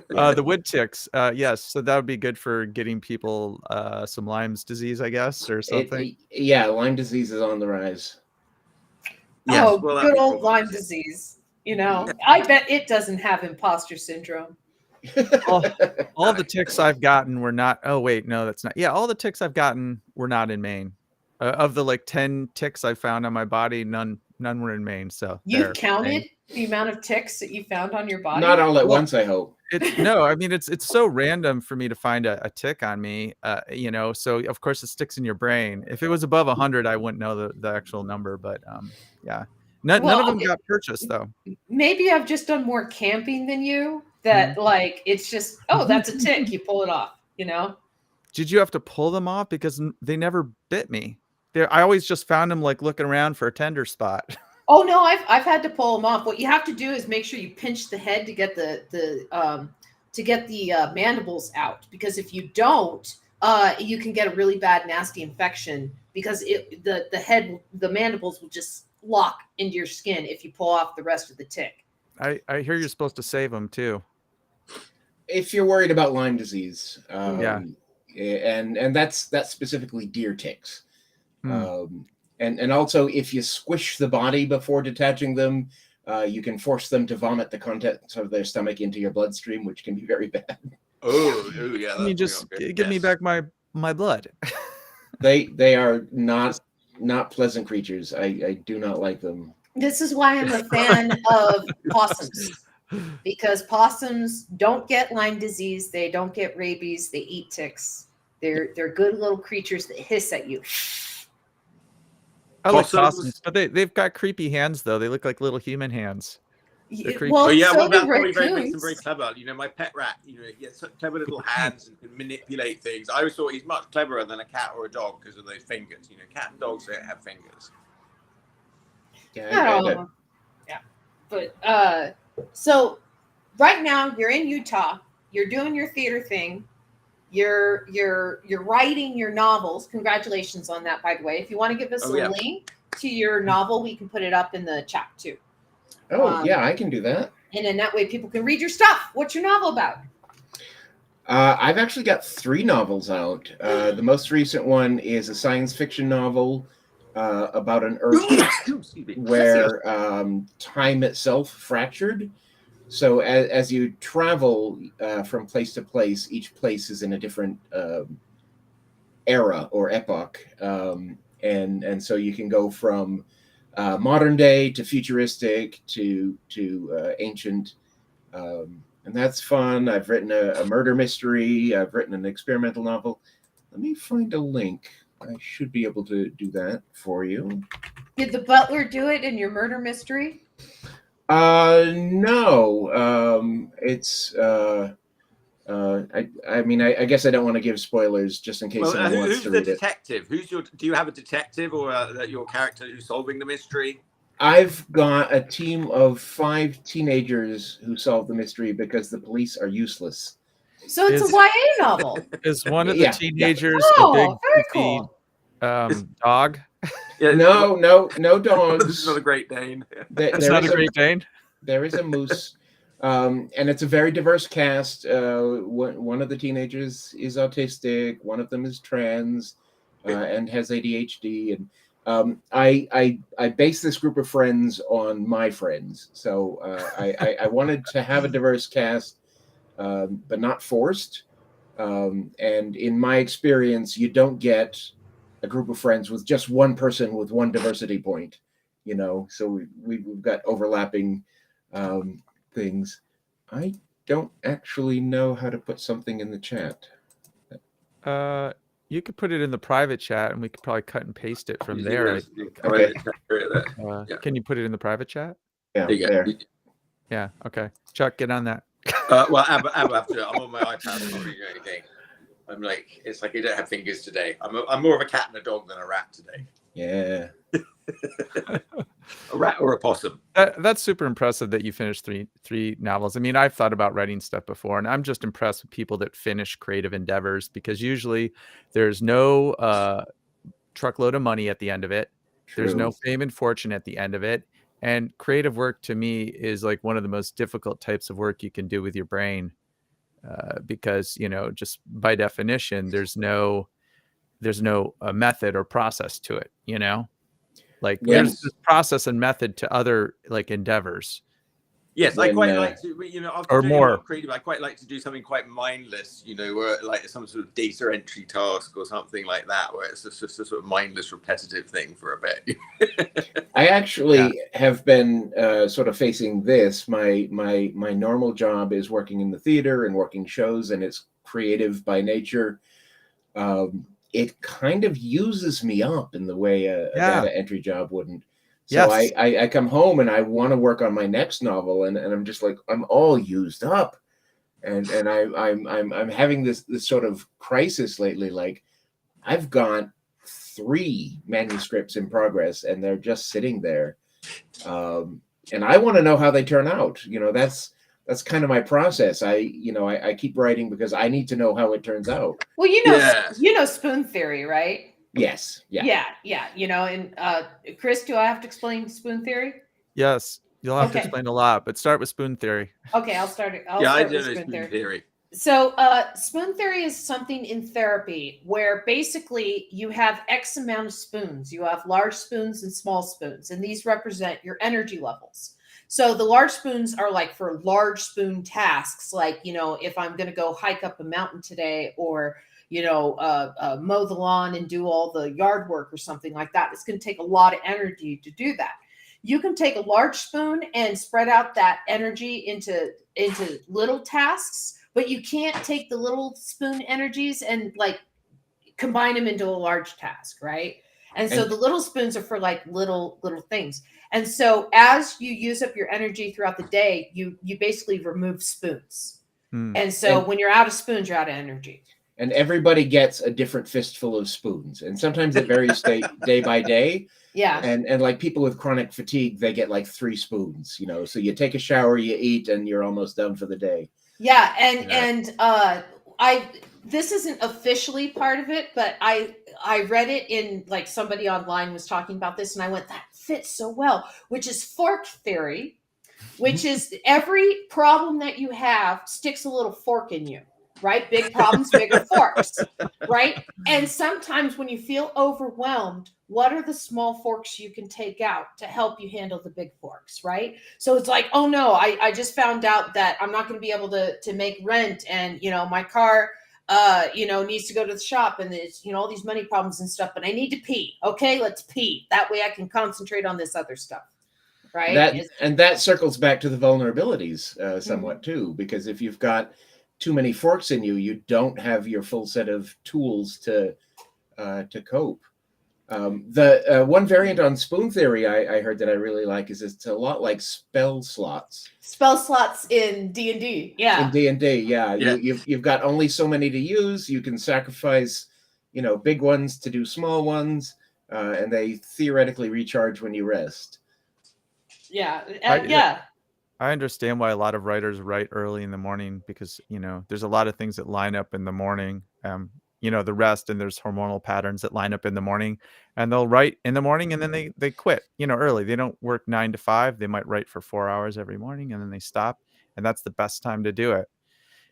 The wood ticks, yes. So that would be good for getting people some Lyme's disease, I guess, or something. Lyme disease is on the rise. Yes, oh, well, good old Lyme disease. I bet it doesn't have imposter syndrome. all the ticks I've gotten were not. Oh wait, no, that's not. Yeah, all the ticks I've gotten were not in Maine. Of the like 10 ticks I found on my body, none were in Maine. So you've counted the amount of ticks that you found on your body? Not all at once, I hope. No, I mean it's so random for me to find a tick on me. So of course it sticks in your brain. If it was above 100, I wouldn't know the actual number. But yeah, none of them got purchased though. Maybe I've just done more camping than you. That like it's just that's a tick. You pull it off. Did you have to pull them off because they never bit me? I always just found them like looking around for a tender spot. Oh no, I've had to pull them off. What you have to do is make sure you pinch the head to get the mandibles out, because if you don't, you can get a really bad nasty infection because the mandibles will just lock into your skin if you pull off the rest of the tick. I hear you're supposed to save them too. If you're worried about Lyme disease, yeah, and that's specifically deer ticks. And also, if you squish the body before detaching them, you can force them to vomit the contents of their stomach into your bloodstream, which can be very bad. Oh yeah. Can you just give me back my blood? They are not pleasant creatures. I do not like them. This is why I'm a fan of possums, because possums don't get Lyme disease, they don't get rabies, they eat ticks. They're good little creatures that hiss at you. I like possums, but they've got creepy hands though. They look like little human hands. Well, yeah, so well, that's probably raccoons. very clever. My pet rat, he has such clever little hands and can manipulate things. I always thought he's much cleverer than a cat or a dog because of those fingers. Cat and dogs don't have fingers. Yeah, but so right now you're in Utah. You're doing your theater thing. You're writing your novels. Congratulations on that, by the way. If you want to give us a link to your novel, we can put it up in the chat too. Oh, yeah, I can do that. And then that way people can read your stuff. What's your novel about? I've actually got 3 novels out. The most recent one is a science fiction novel about an Earth where time itself fractured. So as you travel from place to place, each place is in a different era or epoch. And so you can go from modern day to futuristic to ancient. And that's fun. I've written a murder mystery. I've written an experimental novel. Let me find a link. I should be able to do that for you. Did the butler do it in your murder mystery? No. It's I guess I don't want to give spoilers just in case someone wants to read it. Who's the detective? Do you have a detective or your character who's solving the mystery? I've got a team of 5 teenagers who solve the mystery because the police are useless. So it's a YA novel. Is one of the teenagers a big very cool. Dog? Yeah, no dogs. This is not a Great Dane. It's not a Great Dane. There is a moose, and it's a very diverse cast. One of the teenagers is autistic. One of them is trans, and has ADHD. And I base this group of friends on my friends. So I wanted to have a diverse cast, but not forced. And in my experience, you don't get a group of friends with just one person with one diversity point, so we've got overlapping things. I don't actually know how to put something in the chat. You could put it in the private chat and we could probably cut and paste it from there. Okay. Can you put it in the private chat? Yeah, there. Yeah, okay. Chuck, get on that. Well, I'm on my iPad. I'm not reading anything. I'm like, it's like I don't have fingers today. I'm more of a cat and a dog than a rat today. Yeah. A rat or a possum. That's super impressive that you finished three novels. I mean, I've thought about writing stuff before, and I'm just impressed with people that finish creative endeavors, because usually there's no truckload of money at the end of it. There's no fame and fortune at the end of it. And creative work to me is like one of the most difficult types of work you can do with your brain, because, you know, just by definition, there's no method or process to it, you know? Like there's this process and method to other like endeavors. Yes, I quite like to, you know, after or doing more a lot of creative, I quite like to do something quite mindless, you know, where like some sort of data entry task or something like that, where it's just a sort of mindless, repetitive thing for a bit. I actually have been sort of facing this. My normal job is working in the theater and working shows, and it's creative by nature. It kind of uses me up in the way a data entry job wouldn't. So I come home and I want to work on my next novel, and I'm just like, I'm all used up, and I'm having this sort of crisis lately. Like, I've got 3 manuscripts in progress, and they're just sitting there, and I want to know how they turn out. You know, that's kind of my process. I keep writing because I need to know how it turns out. Well, you know spoon theory, right? Yes. Yeah. You know, and Chris, do I have to explain spoon theory? Yes, you'll have to explain a lot, but start with spoon theory. Okay, I'll start it. I do know spoon theory. So spoon theory is something in therapy where basically you have X amount of spoons. You have large spoons and small spoons, and these represent your energy levels. So the large spoons are like for large spoon tasks, like, you know, if I'm going to go hike up a mountain today, or, you know, mow the lawn and do all the yard work or something like that. It's going to take a lot of energy to do that. You can take a large spoon and spread out that energy into little tasks, but you can't take the little spoon energies and like combine them into a large task, right? And so the little spoons are for like little things. And so as you use up your energy throughout the day, you basically remove spoons. And so when you're out of spoons, you're out of energy. And everybody gets a different fistful of spoons. And sometimes it varies day by day. Yeah. And like people with chronic fatigue, they get like 3 spoons, you know. So you take a shower, you eat, and you're almost done for the day. Yeah. And this isn't officially part of it, but I read it in like somebody online was talking about this, and I went, that fits so well, which is fork theory, which is every problem that you have sticks a little fork in you, right? Big problems, bigger forks, right? And sometimes when you feel overwhelmed, what are the small forks you can take out to help you handle the big forks, right? So it's like, oh no, I just found out that I'm not going to be able to make rent, and, you know, my car needs to go to the shop, and there's, you know, all these money problems and stuff, but I need to pee. Okay, let's pee. That way I can concentrate on this other stuff. Right. That circles back to the vulnerabilities somewhat too, because if you've got too many forks in you, you don't have your full set of tools to cope. The one variant on spoon theory I heard that I really like is it's a lot like spell slots. Spell slots in D&D, yeah. In D&D, yeah. You've got only so many to use. You can sacrifice, you know, big ones to do small ones, and they theoretically recharge when you rest. Yeah, I understand why a lot of writers write early in the morning, because, you know, there's a lot of things that line up in the morning. You know, the rest, and there's hormonal patterns that line up in the morning, and they'll write in the morning, and then they quit, you know, early. They don't work 9 to 5. They might write for 4 hours every morning, and then they stop, and that's the best time to do it.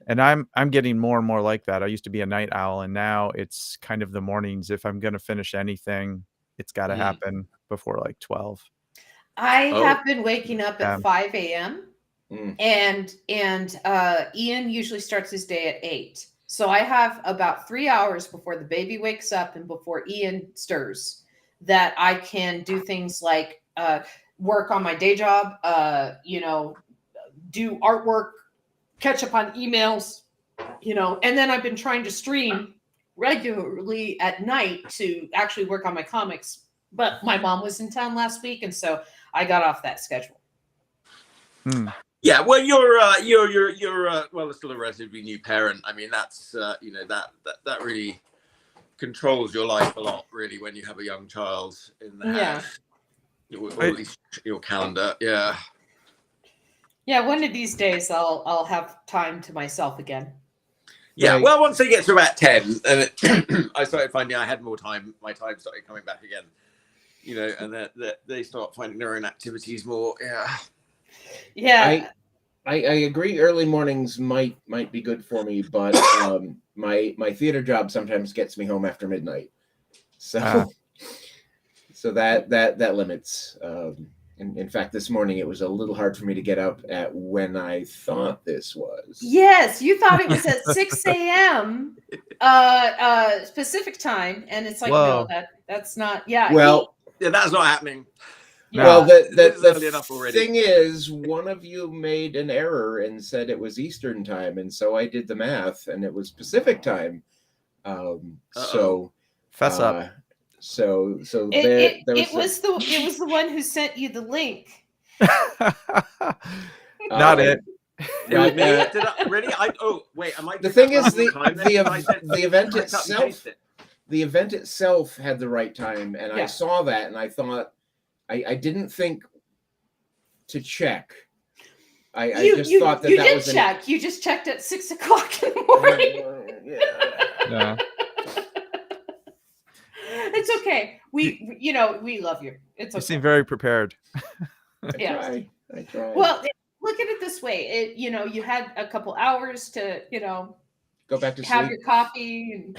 And I'm getting more and more like that. I used to be a night owl, and now it's kind of the mornings. If I'm going to finish anything, it's got to happen before like 12. I have been waking up at 5 a.m. And Ian usually starts his day at 8. So I have about 3 hours before the baby wakes up and before Ian stirs that I can do things like work on my day job, do artwork, catch up on emails, and then I've been trying to stream regularly at night to actually work on my comics. But my mom was in town last week, and so I got off that schedule. Yeah, well, you're well, still a relatively new parent. I mean, that's that really controls your life a lot, really, when you have a young child in the house, or at least your calendar. Yeah. Yeah, one of these days I'll have time to myself again. Yeah, Right. well, once they get to about 10, and I started finding I had more time. My time started coming back again. And that they start finding their own activities more. Yeah. Yeah. I agree. Early mornings might be good for me, but my theater job sometimes gets me home after midnight, so that limits. In fact, this morning it was a little hard for me to get up at when I thought this was. Yes, you thought it was at 6 a.m. Pacific time, and it's like, Whoa. no, that's not. Yeah. Well, that's not happening. Well, the thing is, one of you made an error and said it was Eastern time, and so I did the math, and it was Pacific time. So fess up. So it was the one who sent you the link. Not it. It was me. Did I, really? Wait. Am I? The thing is, the event itself had the right time, and I saw that, and I thought I didn't think to check. I just thought that you that did was check. You just checked at 6 o'clock in the morning. Yeah. It's okay. We love you. It's okay. You seem very prepared. I try. Well, look at it this way. You had a couple hours to, go back to have sleep. your coffee. And...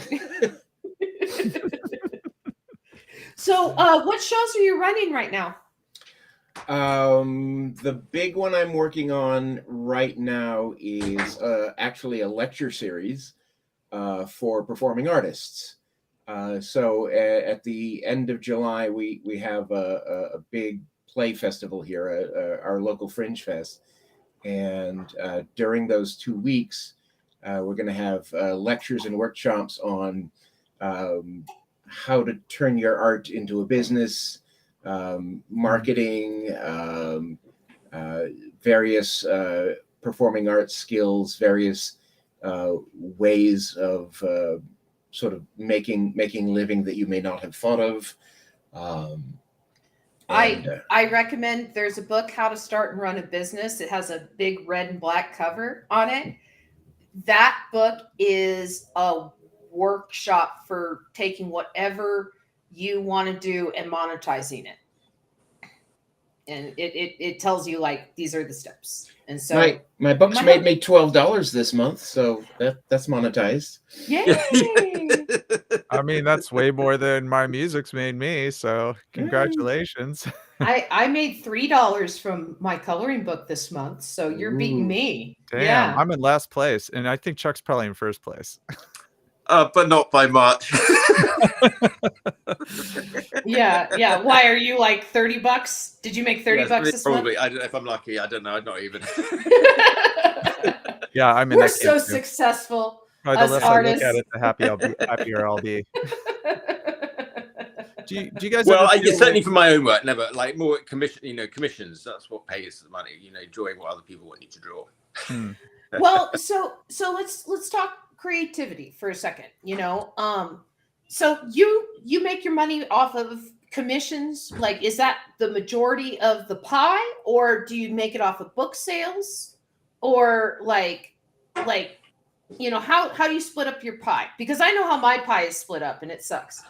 So, what shows are you running right now? The big one I'm working on right now is actually a lecture series for performing artists. So at the end of July, we have a big play festival here, our local Fringe Fest. And during those 2 weeks, we're going to have lectures and workshops on how to turn your art into a business, marketing, various performing arts skills, various ways of sort of making living that you may not have thought of. I recommend, there's a book, How to Start and Run a Business. It has a big red and black cover on it. That book is a workshop for taking whatever you want to do and monetizing it. And it tells you, like, these are the steps. And so my books made me $12 this month, so that's monetized. Yay! I mean, that's way more than my music's made me, so congratulations. I made $3 from my coloring book this month, so you're beating me. Damn, yeah. I'm in last place, and I think Chuck's probably in first place. But not by much. Yeah. Why are you like $30? Did you make $30 this probably. month? I don't know if I'm lucky. I don't know. I'm not even. Yeah, I mean, we're so successful. Probably as the less artists. I look at it, the happier I'll be. Do you guys? Well, certainly for my own work, never like more commissions. That's what pays the money. Drawing what other people want you to draw. Well, so let's talk creativity for a second. So you make your money off of commissions. Like, is that the majority of the pie, or do you make it off of book sales, or like how do you split up your pie? Because I know how my pie is split up, and it sucks.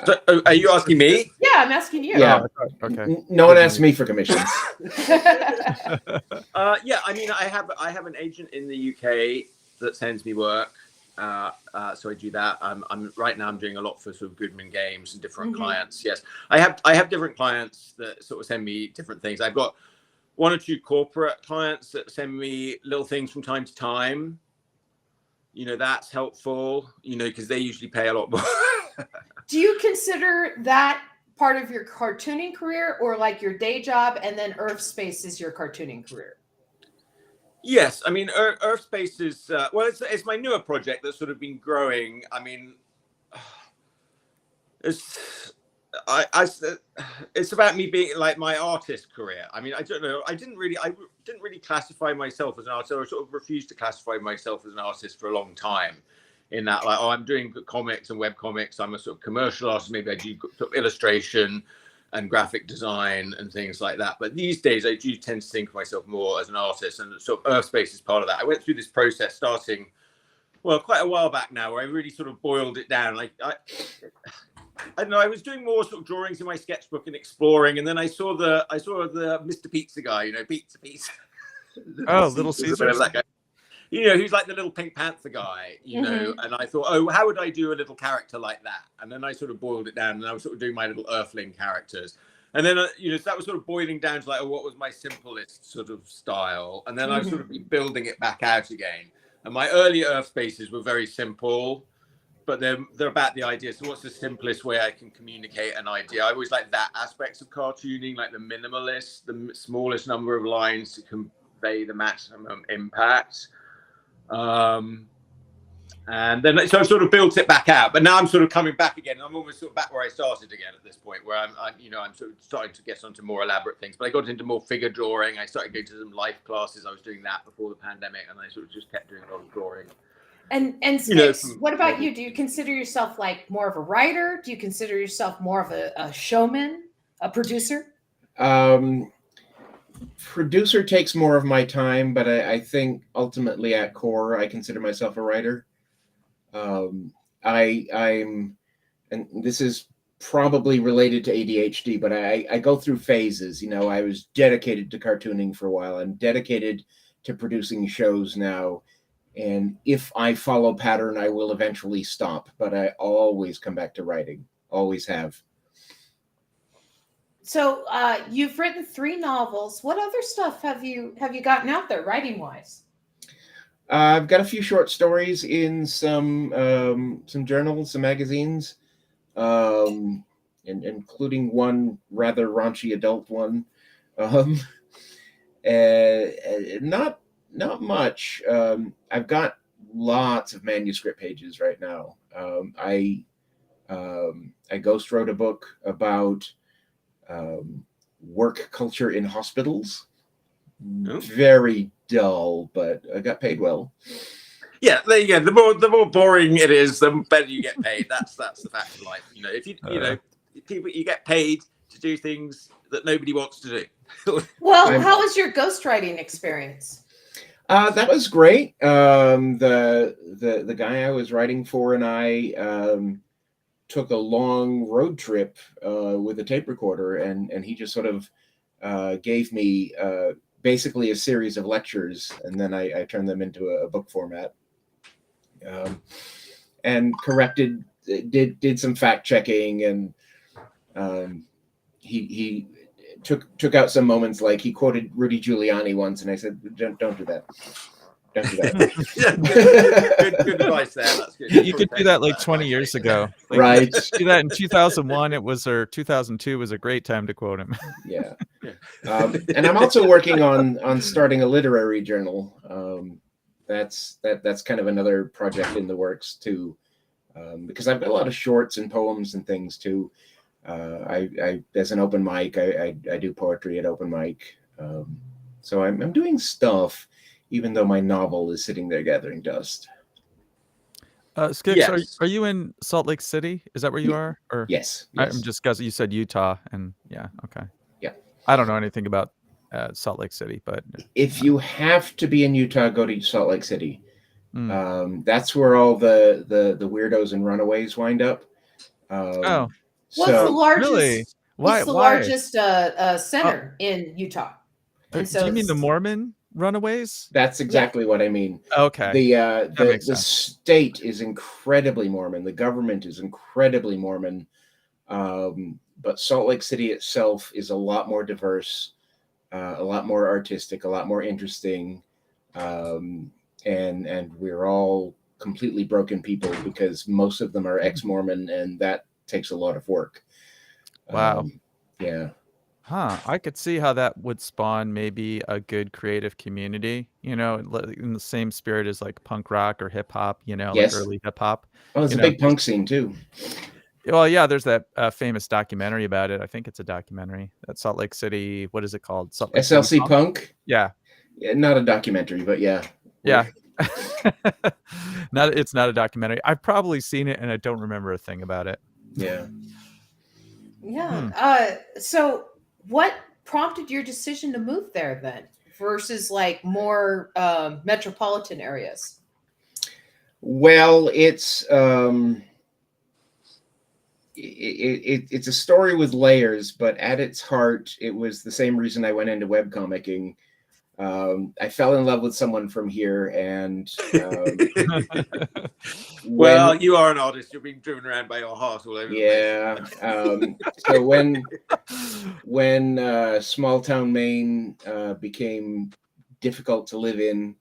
So, are you asking me? Yeah, I'm asking you. Yeah. Okay. No one asked me for commissions. Yeah, I mean, I have an agent in the UK that sends me work. So I do that. I'm right now. I'm doing a lot for sort of Goodman Games and different clients. Yes, I have different clients that sort of send me different things. I've got 1 or 2 corporate clients that send me little things from time to time. That's helpful. Because they usually pay a lot more. Do you consider that part of your cartooning career, or like your day job, and then Urfspace is your cartooning career? Yes, I mean, Urfspace is it's my newer project that's sort of been growing. I mean, it's about me being like my artist career. I mean, I don't know. I didn't really classify myself as an artist. I sort of refused to classify myself as an artist for a long time. In that, like, oh, I'm doing comics and web comics. I'm a sort of commercial artist. Maybe I do sort of illustration and graphic design and things like that. But these days, I do tend to think of myself more as an artist, and sort of Urfspace is part of that. I went through this process starting, well, quite a while back now, where I really sort of boiled it down. Like I don't know. I was doing more sort of drawings in my sketchbook and exploring, and then I saw the Mr. Pizza guy. You know, Pizza. Oh, Little Caesar. That guy. You know, who's like the little Pink Panther guy, you know, and I thought, oh, how would I do a little character like that? And then I sort of boiled it down, and I was sort of doing my little Earthling characters. And then, you know, so that was sort of boiling down to like, oh, what was my simplest sort of style? And then I sort of be building it back out again. And my early Urfspaces were very simple, but they're about the idea. So what's the simplest way I can communicate an idea? I always like that aspects of cartooning, like the minimalist, the smallest number of lines to convey the maximum impact. And then so I sort of built it back out, but now I'm sort of coming back again. I'm almost sort of back where I started again at this point, where I'm sort of starting to get onto more elaborate things. But I got into more figure drawing. I started going to some life classes. I was doing that before the pandemic, and I sort of just kept doing a lot of drawing. And Scix, what about you? Do you consider yourself like more of a writer? Do you consider yourself more of a showman, a producer? Producer takes more of my time, but I think ultimately at core, I consider myself a writer. I'm, and this is probably related to ADHD, but I go through phases. You know, I was dedicated to cartooning for a while. I'm dedicated to producing shows now. And if I follow pattern, I will eventually stop, but I always come back to writing. Always have. So you've written 3 novels. What other stuff have you gotten out there writing wise? I've got a few short stories in some journals, some magazines, and including one rather raunchy adult one. Not much. I've got lots of manuscript pages right now. I ghost wrote a book about work culture in hospitals. Very dull, but I got paid well. Yeah, there you go. The more boring it is, the better you get paid. That's the fact of life. You know, if you get paid to do things that nobody wants to do. Well, how was your ghostwriting experience? That was great. The guy I was writing for and I took a long road trip with a tape recorder, and he just sort of gave me basically a series of lectures, and then I turned them into a book format, and corrected, did some fact checking, and he took out some moments, like he quoted Rudy Giuliani once, and I said, don't do that. Don't do that. good advice there. That's good. You could do that like 20 years ago. Like, right. Do that in 2001. It was, or 2002 was a great time to quote him. Yeah. And I'm also working on starting a literary journal. That's kind of another project in the works too, because I've got a lot of shorts and poems and things too. I as an open mic, I do poetry at open mic. So I'm doing stuff, even though my novel is sitting there gathering dust. Scix, Yes. are you in Salt Lake City? Is that where you are? Or Yes. I'm just guessing. You said Utah, and yeah, okay. Yeah. I don't know anything about Salt Lake City, but if you have to be in Utah, go to Salt Lake City. That's where all the weirdos and runaways wind up. What's the largest? Really? What's the largest center in Utah? And do you mean the Mormon runaways? That's exactly what I mean. Okay. The state is incredibly Mormon. The government is incredibly Mormon. But Salt Lake City itself is a lot more diverse, a lot more artistic, a lot more interesting. And we're all completely broken people because most of them are ex-Mormon, and that takes a lot of work. Wow. Yeah. Huh. I could see how that would spawn maybe a good creative community, you know, in the same spirit as like punk rock or hip hop, you know, Yes. like early hip hop. Oh, it's a big punk scene too. Well, yeah, there's that famous documentary about it. I think it's a documentary. That Salt Lake City. What is it called? Salt Lake SLC City Punk? Yeah. Yeah, not a documentary, but yeah. Yeah. It's not a documentary. I've probably seen it and I don't remember a thing about it. Yeah. Yeah. So what prompted your decision to move there then versus like more metropolitan areas? Well, it's it's a story with layers, but at its heart, it was the same reason I went into webcomicking. I fell in love with someone from here, and well, you are an artist. You're being driven around by your heart all over yeah. the place. So when small town Maine became difficult to live in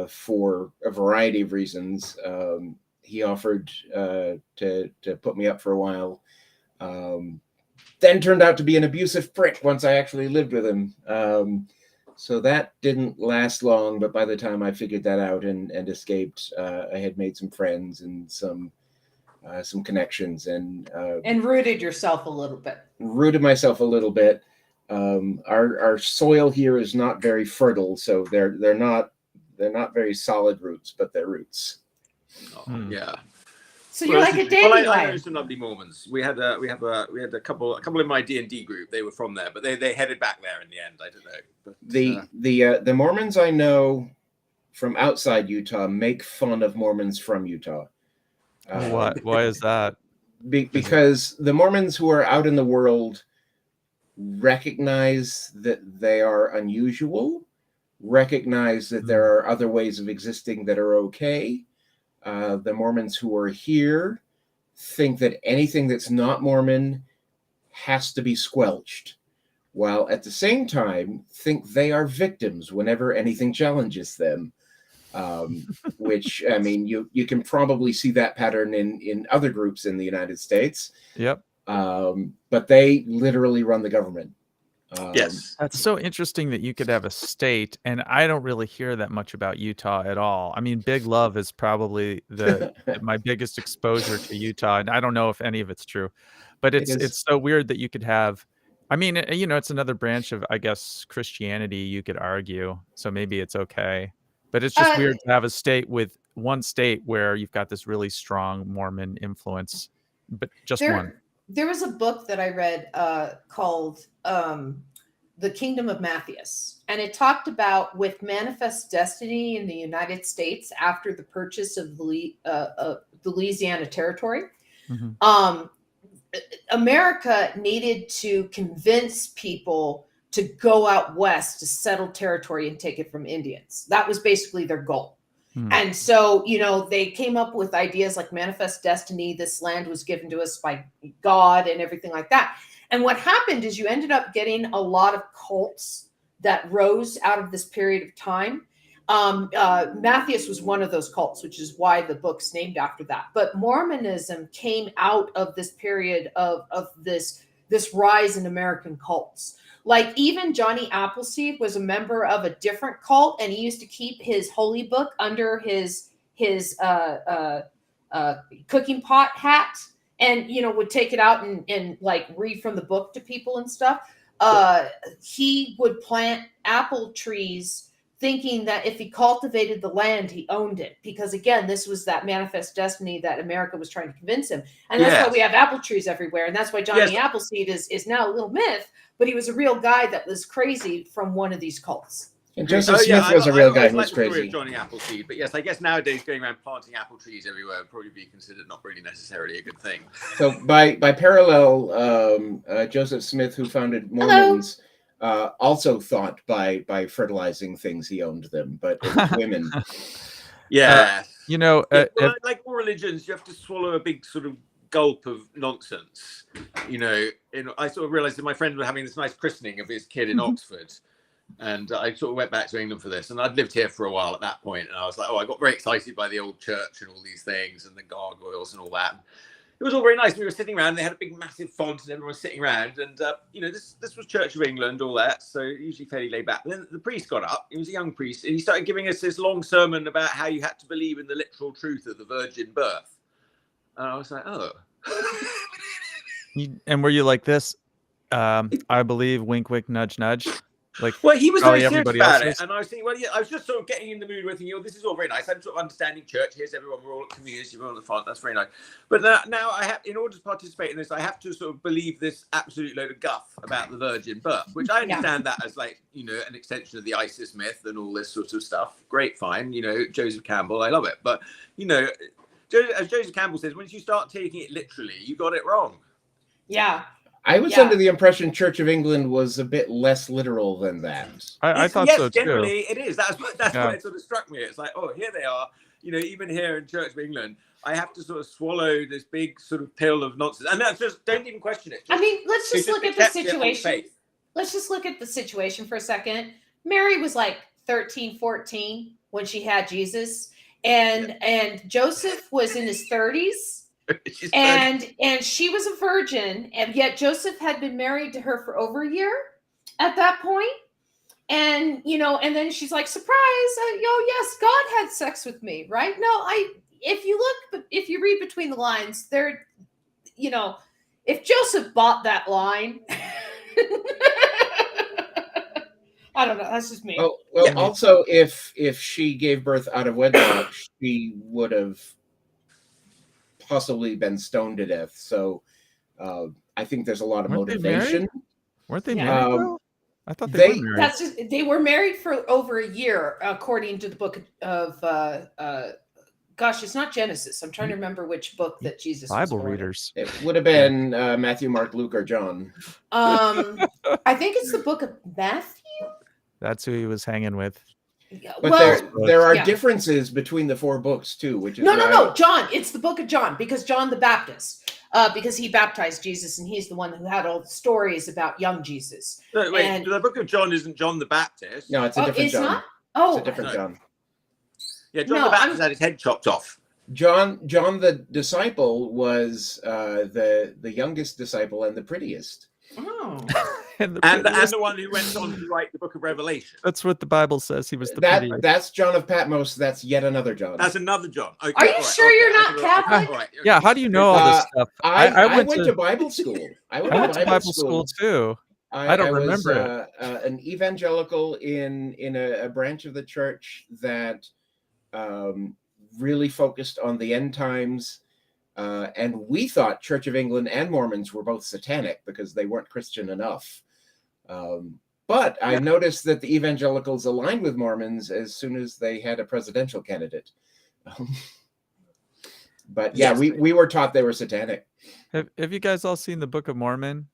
for a variety of reasons, he offered to put me up for a while. Then turned out to be an abusive prick once I actually lived with him. So that didn't last long, but by the time I figured that out and escaped, I had made some friends and some connections and rooted yourself a little bit. Rooted myself a little bit. Our soil here is not very fertile, so they're not very solid roots, but they're roots. Oh, yeah. So you're like a dandelion. Well, I know some lovely Mormons. We had a couple in my D&D group. They were from there, but they headed back there in the end. I don't know. But, the Mormons I know from outside Utah make fun of Mormons from Utah. What? Why is that? Because the Mormons who are out in the world recognize that they are unusual, recognize that there are other ways of existing that are okay. The Mormons who are here think that anything that's not Mormon has to be squelched, while at the same time think they are victims whenever anything challenges them. Which, I mean, you can probably see that pattern in other groups in the United States. Yep. But they literally run the government. yes. That's so interesting that you could have a state, and I don't really hear that much about Utah at all. I mean, Big Love is probably my biggest exposure to Utah, and I don't know if any of it's true, but it's so weird that you could have. I mean, it's another branch of, I guess, Christianity, you could argue. So maybe it's okay, but it's just weird to have a state with one state where you've got this really strong Mormon influence, but just one. There was a book that I read called The Kingdom of Matthias, and it talked about with Manifest Destiny in the United States after the purchase of the Louisiana Territory. Mm-hmm. America needed to convince people to go out west to settle territory and take it from Indians. That was basically their goal. And so, they came up with ideas like Manifest Destiny. This land was given to us by God and everything like that. And what happened is you ended up getting a lot of cults that rose out of this period of time. Matthias was one of those cults, which is why the book's named after that. But Mormonism came out of this period of this rise in American cults. Like even Johnny Appleseed was a member of a different cult, and he used to keep his holy book under his cooking pot hat, and would take it out and like read from the book to people and stuff. He would plant apple trees thinking that if he cultivated the land, he owned it. Because again, this was that manifest destiny that America was trying to convince him. And that's why we have apple trees everywhere. And that's why Johnny Appleseed is now a little myth, but he was a real guy that was crazy from one of these cults. And Joseph Smith was a real guy who was crazy. Johnny Appleseed, but yes, I guess nowadays going around planting apple trees everywhere would probably be considered not really necessarily a good thing. So by parallel, Joseph Smith, who founded Mormons, also thought by fertilizing things he owned them, but women. Yeah. Like all religions, you have to swallow a big sort of gulp of nonsense. I sort of realized that my friend was having this nice christening of his kid in Oxford. And I sort of went back to England for this, and I'd lived here for a while at that point, and I was like, I got very excited by the old church and all these things and the gargoyles and all that. It was all very nice. We were sitting around, they had a big massive font and everyone was sitting around, and this was Church of England, all that, so usually fairly laid back. But then the priest got up, he was a young priest, and he started giving us this long sermon about how you had to believe in the literal truth of the virgin birth. And I was like, And were you like this? I believe, wink, wink, nudge, nudge. Like, well, he was probably very serious everybody about else it, and I was thinking, well, yeah, I was just sort of getting in the mood with thinking, oh, this is all very nice. I'm sort of understanding church. Here's everyone. We're all at community. We're all at the font. That's very nice. But now I have, in order to participate in this, I have to sort of believe this absolute load of guff about the virgin birth, which I understand that as like, you know, an extension of the ISIS myth and all this sort of stuff. Great, fine. You know, Joseph Campbell, I love it. But, you know, as Joseph Campbell says, once you start taking it literally, you got it wrong. Yeah. I was under the impression Church of England was a bit less literal than that. I thought yes, so too. generally it is. That's what it sort of struck me. It's like, oh, here they are. You know, even here in Church of England, I have to sort of swallow this big sort of pill of nonsense, and that's just don't even question it. I mean, let's just look at the situation. Let's just look at the situation for a second. Mary was like 13, 14 when she had Jesus, and Joseph was in his 30s. And she was a virgin, and yet Joseph had been married to her for over a year at that point. And you know, and then she's like, surprise, yes, God had sex with me, right? No, if you read between the lines, there, you know, if Joseph bought that line, I don't know, that's just me. Oh, well, also if she gave birth out of wedlock, she would have possibly been stoned to death. So I think there's a lot of motivation. Weren't they married? I thought they were married. They were married for over a year, according to the book of gosh, it's not Genesis. I'm trying to remember which book that Jesus Bible was born readers. It would have been Matthew, Mark, Luke, or John. I think it's the book of Matthew. That's who he was hanging with. But there are differences between the four books too, which is no, John. It's the book of John, because John the Baptist, because he baptized Jesus, and he's the one who had all the stories about young Jesus. No, wait, the book of John isn't John the Baptist. No, it's a different John. Not? Oh, it's a different John. Yeah, John the Baptist had his head chopped off. John the disciple was the youngest disciple and the prettiest. Oh. and the one who went on to write the book of Revelation. That's what the Bible says. He was the prettiest. That's John of Patmos. That's yet another John. That's another John. Okay, are you sure you're not Catholic? Right, okay. Yeah, how do you know all this stuff? I went to Bible school. I went to Bible school too. I don't remember it. An evangelical in a branch of the church that really focused on the end times. And we thought Church of England and Mormons were both satanic because they weren't Christian enough. But I noticed that the evangelicals aligned with Mormons as soon as they had a presidential candidate. But yeah, we were taught they were satanic. Have you guys all seen the Book of Mormon?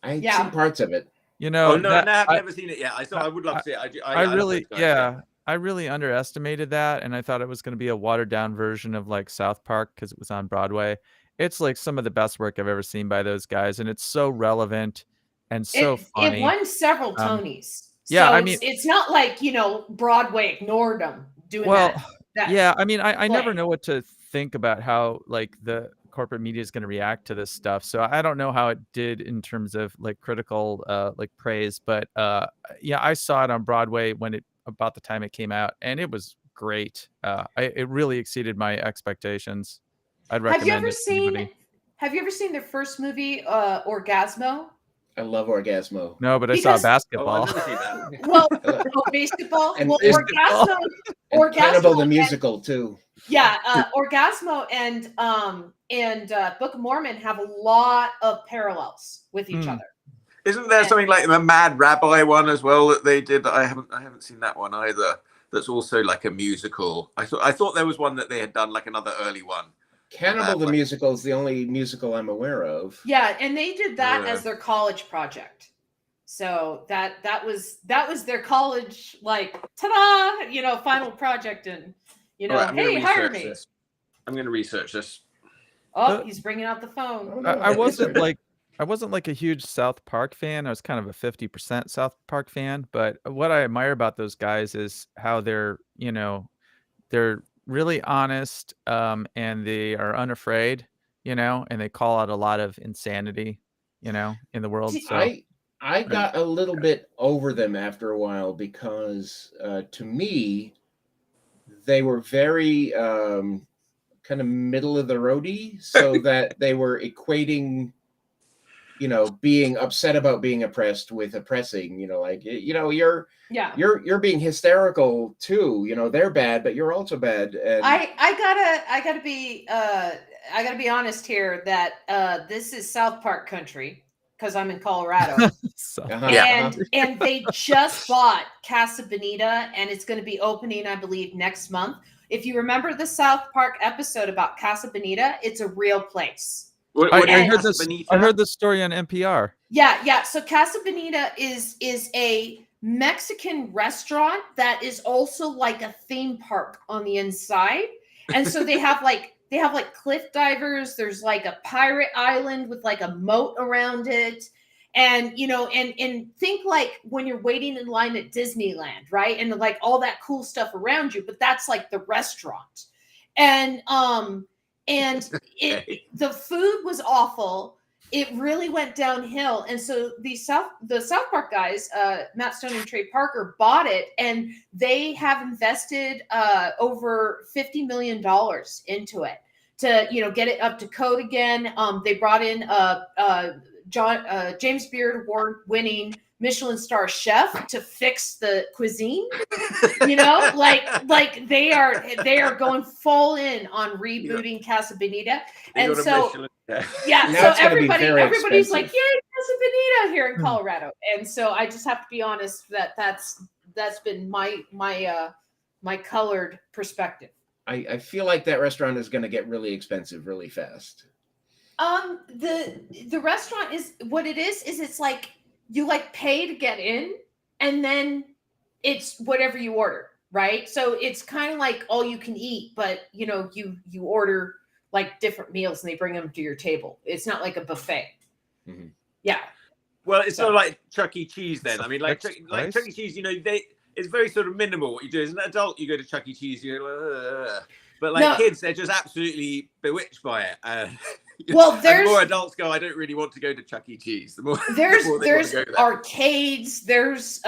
I've seen parts of it. You know, I've never seen it yet. I would love to see it. I really underestimated that, and I thought it was going to be a watered down version of like South Park because it was on Broadway. It's like some of the best work I've ever seen by those guys, and it's so relevant and so funny. It won several Tonys. Yeah, so I mean, it's not like, you know, Broadway ignored them doing that. Yeah, I mean, I never know what to think about how like the corporate media is going to react to this stuff. So I don't know how it did in terms of like critical like praise, but yeah, I saw it on Broadway about the time it came out, and it was great. It really exceeded my expectations. I'd recommend it. Have you ever seen their first movie, Orgasmo? I love Orgasmo. No, but I saw basketball. Well, basketball. And well, Orgasmo. Cannibal the musical too. Yeah, Orgasmo and Book of Mormon have a lot of parallels with each other. Isn't there something like the Mad Rabbi one as well that they did? I haven't seen that one either. That's also like a musical. I thought there was one that they had done, like another early one. Cannibal the musical is the only musical I'm aware of. Yeah, and they did that as their college project. So that was their college, like, ta-da, you know, final project, and you know, hey, hire me. I'm going to research this. Oh, he's bringing out the phone. I wasn't like a huge South Park fan. I was kind of a 50% South Park fan. But what I admire about those guys is how they're really honest, and they are unafraid, you know, and they call out a lot of insanity, you know, in the world. So I got a little bit over them after a while because to me, they were very kind of middle of the roadie, so that they were equating, being upset about being oppressed with oppressing. You're being hysterical too. They're bad, but you're also bad. And I gotta be honest here that this is South Park country because I'm in Colorado. So, And they just bought Casa Bonita, and it's going to be opening, I believe, next month. If you remember the South Park episode about Casa Bonita, it's a real place. I heard this story on NPR. Yeah. So Casa Bonita is a Mexican restaurant that is also like a theme park on the inside. And so they have like cliff divers. There's like a pirate island with like a moat around it. And, and think like when you're waiting in line at Disneyland, right? And like all that cool stuff around you, but that's like the restaurant. And the food was awful. It really went downhill. And so the South Park guys, Matt Stone and Trey Parker, bought it, and they have invested over $50 million into it to, get it up to code again. They brought in James Beard Award-winning Michelin star chef to fix the cuisine. Like they are going full in on rebooting Casa Bonita. And so so everybody's like, yay, Casa Bonita here in Colorado. And so I just have to be honest that's been my colored perspective. I feel like that restaurant is going to get really expensive really fast. The restaurant is what it is it's like you like pay to get in, and then it's whatever you order, right? So it's kind of like all you can eat, but you order like different meals and they bring them to your table. It's not like a buffet. Mm-hmm. Yeah. Well, it's sort of like Chuck E. Cheese then. I mean, like Chuck E. Cheese, it's very sort of minimal what you do. As an adult, you go to Chuck E. Cheese, you go, but like kids, they're just absolutely bewitched by it. Well, the more adults go, I don't really want to go to Chuck E. Cheese. The more there's go arcades, there's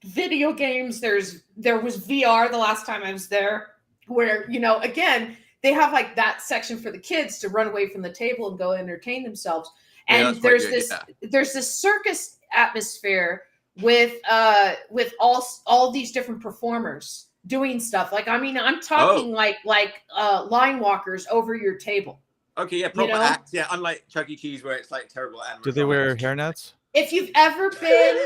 video games, there was VR the last time I was there, where again they have like that section for the kids to run away from the table and go entertain themselves. And there's this circus atmosphere with all these different performers doing stuff. Like, I mean, I'm talking like line walkers over your table. Okay, yeah, proper acts. Yeah, unlike Chuck E. Cheese where it's like terrible animals. Do they wear hairnets? If you've ever been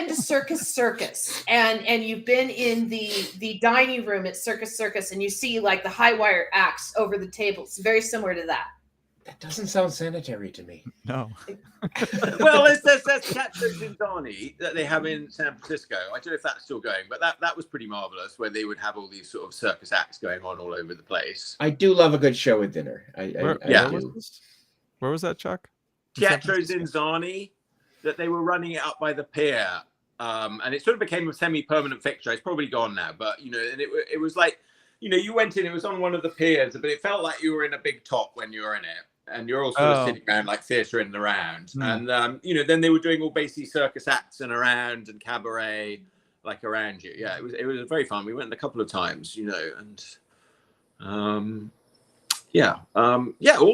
to Circus and you've been in the dining room at Circus and you see like the high wire acts over the table, it's very similar to that. That doesn't sound sanitary to me. No. Well, there's Teatro Zinzani that they have in San Francisco. I don't know if that's still going, but that was pretty marvelous, where they would have all these sort of circus acts going on all over the place. I do love a good show at dinner. Where was that, Chuck? Teatro Zinzani, that they were running it up by the pier, and it sort of became a semi-permanent fixture. It's probably gone now, but and it was like, you went in, it was on one of the piers, but it felt like you were in a big top when you were in it. And you're all sort of sitting around like theatre around. And, then they were doing all basically circus acts and around and cabaret like around you. Yeah, it was very fun. We went a couple of times, and all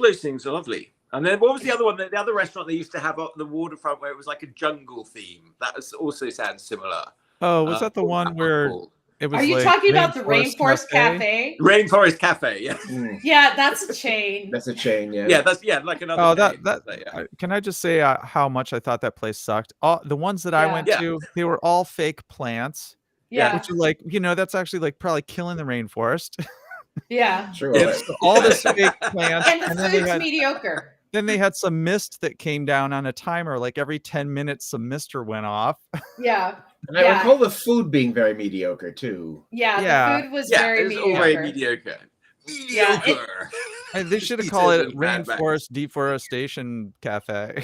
those things are lovely. And then what was the other one? The other restaurant they used to have up the waterfront where it was like a jungle theme. That also sounds similar. Oh, was that the one where... It was Are you talking about the Rainforest Cafe? Rainforest Cafe, yeah. Yeah, that's a chain. That's a chain, yeah. Yeah, that's like another. Can I just say how much I thought that place sucked? The ones that I went to, they were all fake plants. Yeah, which are like, that's actually like probably killing the rainforest. Yeah, true. All this fake plants, and the food's mediocre. Then they had some mist that came down on a timer. Like every 10 minutes, some mister went off. Yeah. And I recall the food being very mediocre too. Yeah, the food was very mediocre. All very mediocre. Mediocre. They should have called it Rainforest Deforestation Cafe.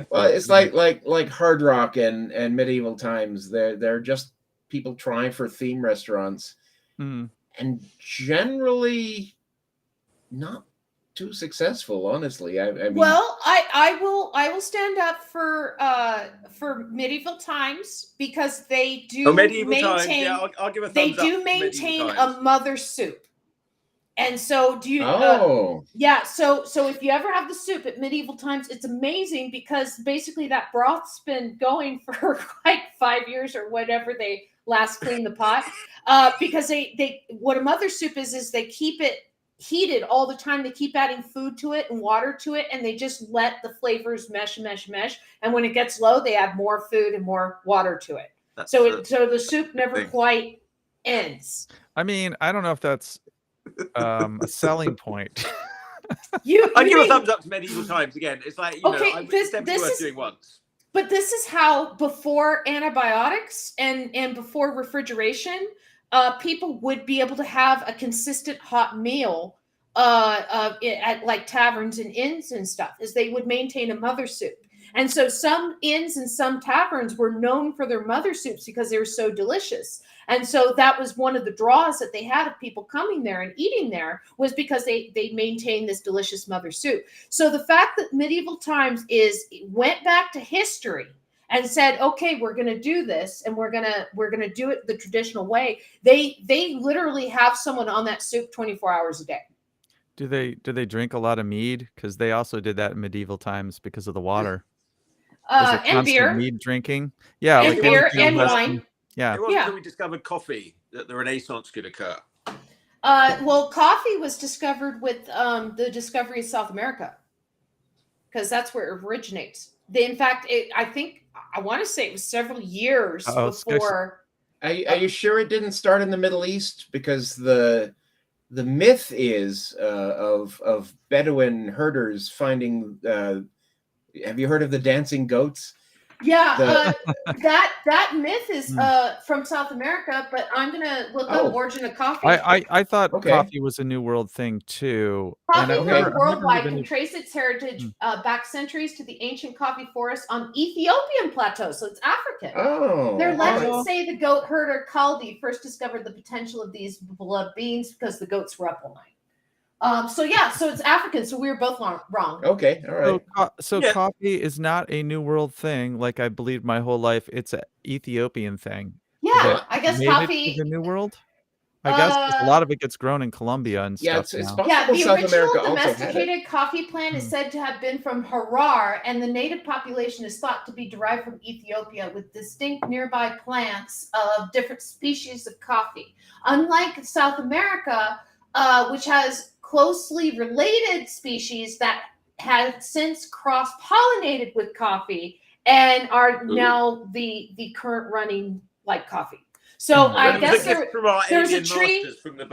Well, it's like Hard Rock and medieval times. They're just people trying for theme restaurants, and generally not too successful, honestly. I mean, Well, I will stand up for medieval times because they do medieval times. maintain Yeah, I'll give a they thumbs up. do for maintain medieval times. a mother soup. And so do you yeah, so if you ever have the soup at medieval times, it's amazing because basically that broth's been going for like 5 years or whatever they last clean the pot. Because they what a mother soup is they keep it heated all the time. They keep adding food to it and water to it, and they just let the flavors mesh. And when it gets low, they add more food and more water to it. So the soup never quite ends. I mean, I don't know if that's a selling point. I give a thumbs up to medieval times again. It's like, you know, it's definitely worth doing once. But this is how before antibiotics and before refrigeration, people would be able to have a consistent hot meal at like taverns and inns and stuff, is they would maintain a mother soup. And so some inns and some taverns were known for their mother soups because they were so delicious. And so that was one of the draws that they had of people coming there and eating there, was because they maintained this delicious mother soup. So the fact that medieval times went back to history and said, okay, we're going to do this, and we're going to do it the traditional way. They literally have someone on that soup 24 hours a day. Do they drink a lot of mead? Because they also did that in medieval times because of the water. And beer, mead drinking. Yeah, and like beer and wine. Yeah. It wasn't until we discovered coffee that the Renaissance could occur. Well, coffee was discovered with the discovery of South America, because that's where it originates. In fact, I want to say it was several years before. Are you sure it didn't start in the Middle East? Because the myth is of Bedouin herders finding. Have you heard of the dancing goats? Yeah, that myth is from South America, but I'm gonna look up origin of coffee. I thought coffee was a New World thing too. Coffee worldwide can trace its heritage back centuries to the ancient coffee forests on Ethiopian plateaus, so it's African. Their legends say the goat herder Kaldi first discovered the potential of these blood beans because the goats were up all night. So it's African. So we were both wrong. Okay, all right. So coffee is not a New World thing, like I believed my whole life. It's an Ethiopian thing. Yeah, I guess coffee. The New World. I guess a lot of it gets grown in Colombia and stuff. It's now. possible the South original America domesticated coffee plant is said to have been from Harar, and the native population is thought to be derived from Ethiopia, with distinct nearby plants of different species of coffee. Unlike South America, which has closely related species that have since cross-pollinated with coffee and are now the current running like coffee. So I guess there's a tree.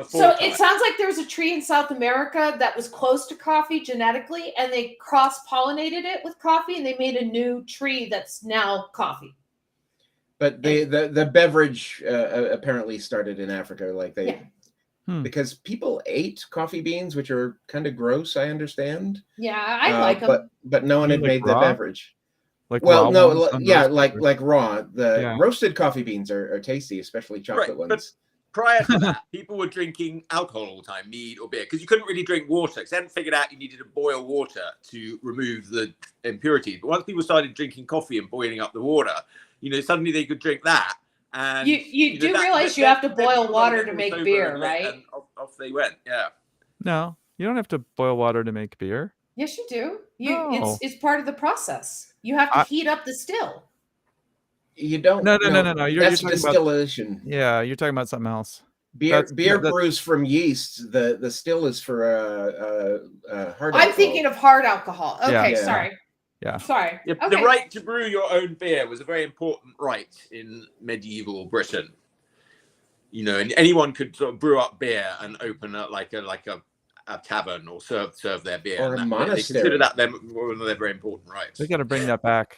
So it sounds like there's a tree in South America that was close to coffee genetically, and they cross-pollinated it with coffee, and they made a new tree that's now coffee. But the beverage apparently started in Africa, like they. Yeah. Because people ate coffee beans, which are kind of gross, I understand. Yeah, I like them. But no one had made the beverage. Like raw. The Yeah. roasted coffee beans are tasty, especially chocolate ones. But prior to that, people were drinking alcohol all the time, mead or beer, because you couldn't really drink water. Because they hadn't figured out you needed to boil water to remove the impurities. But once people started drinking coffee and boiling up the water, suddenly they could drink that. And you do realize you have to boil water to make beer, right? And off they went. Yeah. No, you don't have to boil water to make beer. Yes, you do. It's part of the process. You have to heat up the still. You don't. No. You're talking distillation. You're talking about something else. Beer brews from yeast. The still is for hard. I'm thinking of hard alcohol. Okay, sorry. Yeah. Sorry. Yeah, okay. The right to brew your own beer was a very important right in medieval Britain. And anyone could sort of brew up beer and open like a tavern or serve their beer. Or a monastery. They consider that one of their very important rights. They got to bring that back.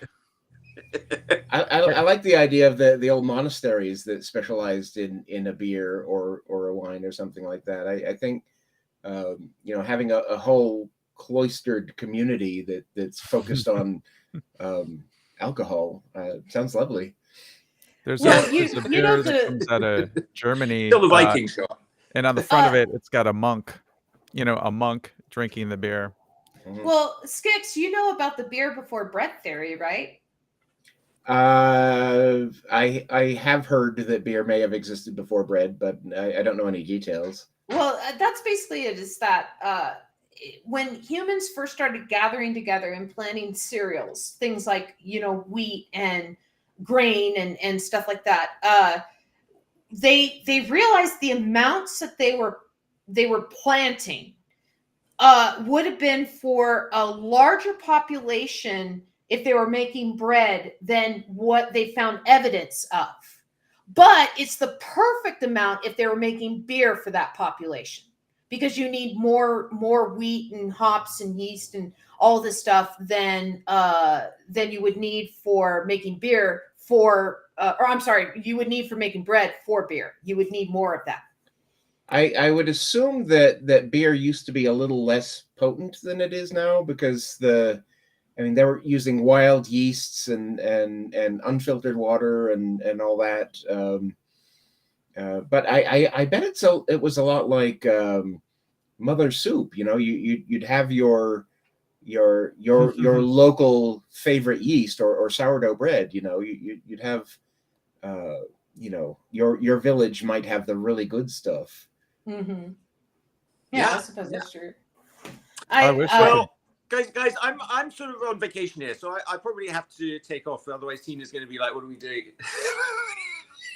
I like the idea of the old monasteries that specialized in a beer or a wine or something like that. I think having a whole cloistered community that's focused on alcohol sounds lovely. There's a beer that comes out of Germany. Still the Viking shot. And on the front of it, it's got a monk, a monk drinking the beer. Mhm. Well, Scix, you know about the beer before bread theory, right? I have heard that beer may have existed before bread, but I don't know any details. Well, that's basically it. Is that when humans first started gathering together and planting cereals, things like wheat and grain and stuff like that, they realized the amounts that they were planting would have been for a larger population if they were making bread than what they found evidence of. But it's the perfect amount if they were making beer for that population, because you need more wheat and hops and yeast and all this stuff than you would need for making beer you would need for making bread for beer. You would need more of that. I would assume that beer used to be a little less potent than it is now, because they were using wild yeasts and unfiltered water and all that. But I bet it was a lot like mother soup. You'd have your local favorite yeast or sourdough bread. You'd have your village might have the really good stuff. Mm-hmm. Yeah. I suppose that's true. I wish I Well, guys, I'm sort of on vacation here, so I probably have to take off. Otherwise, Tina's going to be like, "What are we doing?"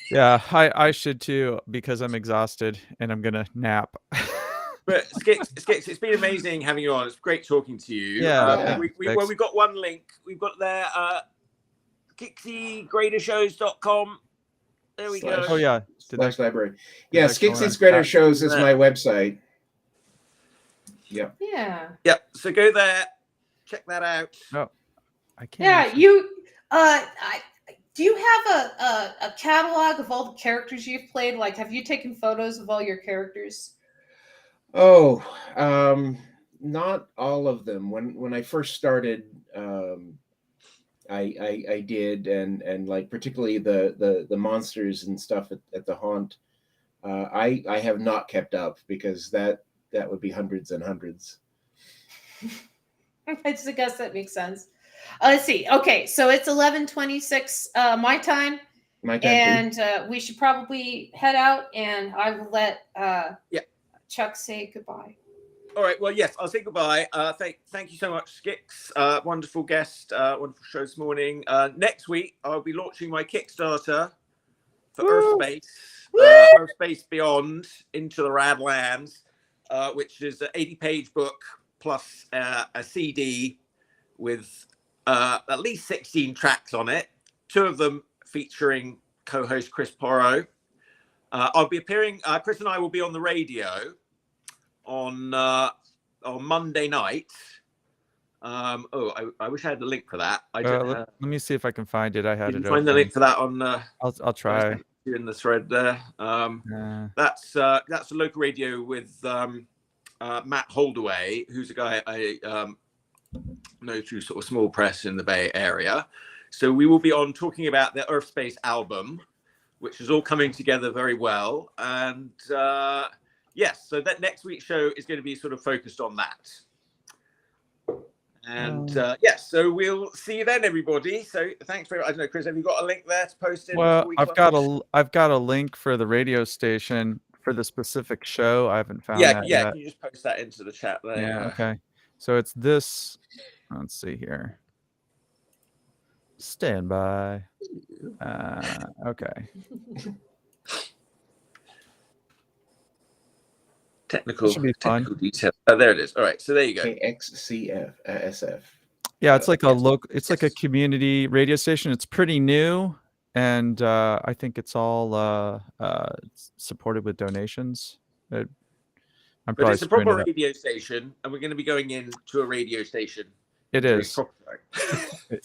Yeah, I should too, because I'm exhausted and I'm gonna nap. But Scix, it's been amazing having you on. It's great talking to you. Yeah. We've got one link. We've got there, skixygradershows.com. There we go. Oh yeah, / library. did Yeah, that go Scix's on? Greater Shows is my website. Yep. Yeah. Yep. So go there, check that out. Oh, I can't. Yeah, actually- you. Do you have a catalog of all the characters you've played? Like, have you taken photos of all your characters? Oh, not all of them. When I first started, I did, and like particularly the monsters and stuff at the haunt. I have not kept up, because that would be hundreds and hundreds. I just guess that makes sense. Let's see. Okay, so it's 11:26 my time, My time and we should probably head out. And I will let Chuck say goodbye. All right. Well, yes, I'll say goodbye. Thank you so much, Scix. Wonderful guest. Wonderful show this morning. Next week, I'll be launching my Kickstarter for Urfspace. Urfspace Beyond Into the Rad Lands, which is an 80-page book plus a CD with at least 16 tracks on it. 2 of them featuring co-host Chris Porro. I'll be appearing. Chris and I will be on the radio on Monday night. I wish I had the link for that. I don't let me see if I can find it. I had Did it. you find the link for that on? I'll try. In the thread there. That's a local radio with Matt Holdaway, who's a guy I know through sort of small press in the Bay Area. So we will be on talking about the Urfspace album, which is all coming together very well. And yes, so that next week's show is going to be sort of focused on that. And yes, so we'll see you then, everybody. So thanks very much. I don't know, Chris, have you got a link there to post in? Well, I've got a link for the radio station for the specific show. I haven't found that yet. Can you just post that into the chat there? Yeah, okay. So it's this. Let's see here. Stand by. Okay. Technical detail. There it is. All right, so there you go. KXCF SF. Yeah, it's like it's like a community radio station. It's pretty new, and I think it's all supported with donations. But it's a proper radio station, and we're going to be going into a radio station. It is.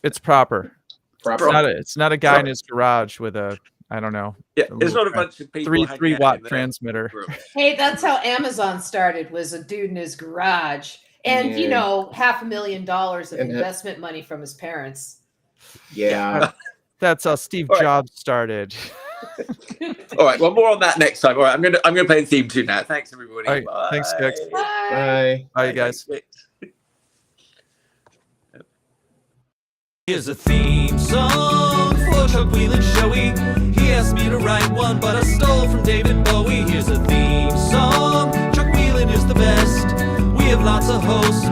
It's proper. It's not a guy in his garage with a, I don't know. Yeah, it's not a bunch of people. 3 watt transmitter. Hey, that's how Amazon started. Was a dude in his garage, and $500,000 of investment money from his parents. Yeah, that's how Steve Jobs started. All right. Well, more on that next time. All right. I'm gonna play the theme tune now. Thanks, everybody. All right, Bye. thanks, Scix. Bye. Bye, you guys. Here's a theme song for Chuck Wheelan Showy. He asked me to write one, but I stole from David Bowie. Here's a theme song. Chuck Wheelan is the best. We have lots of hosts.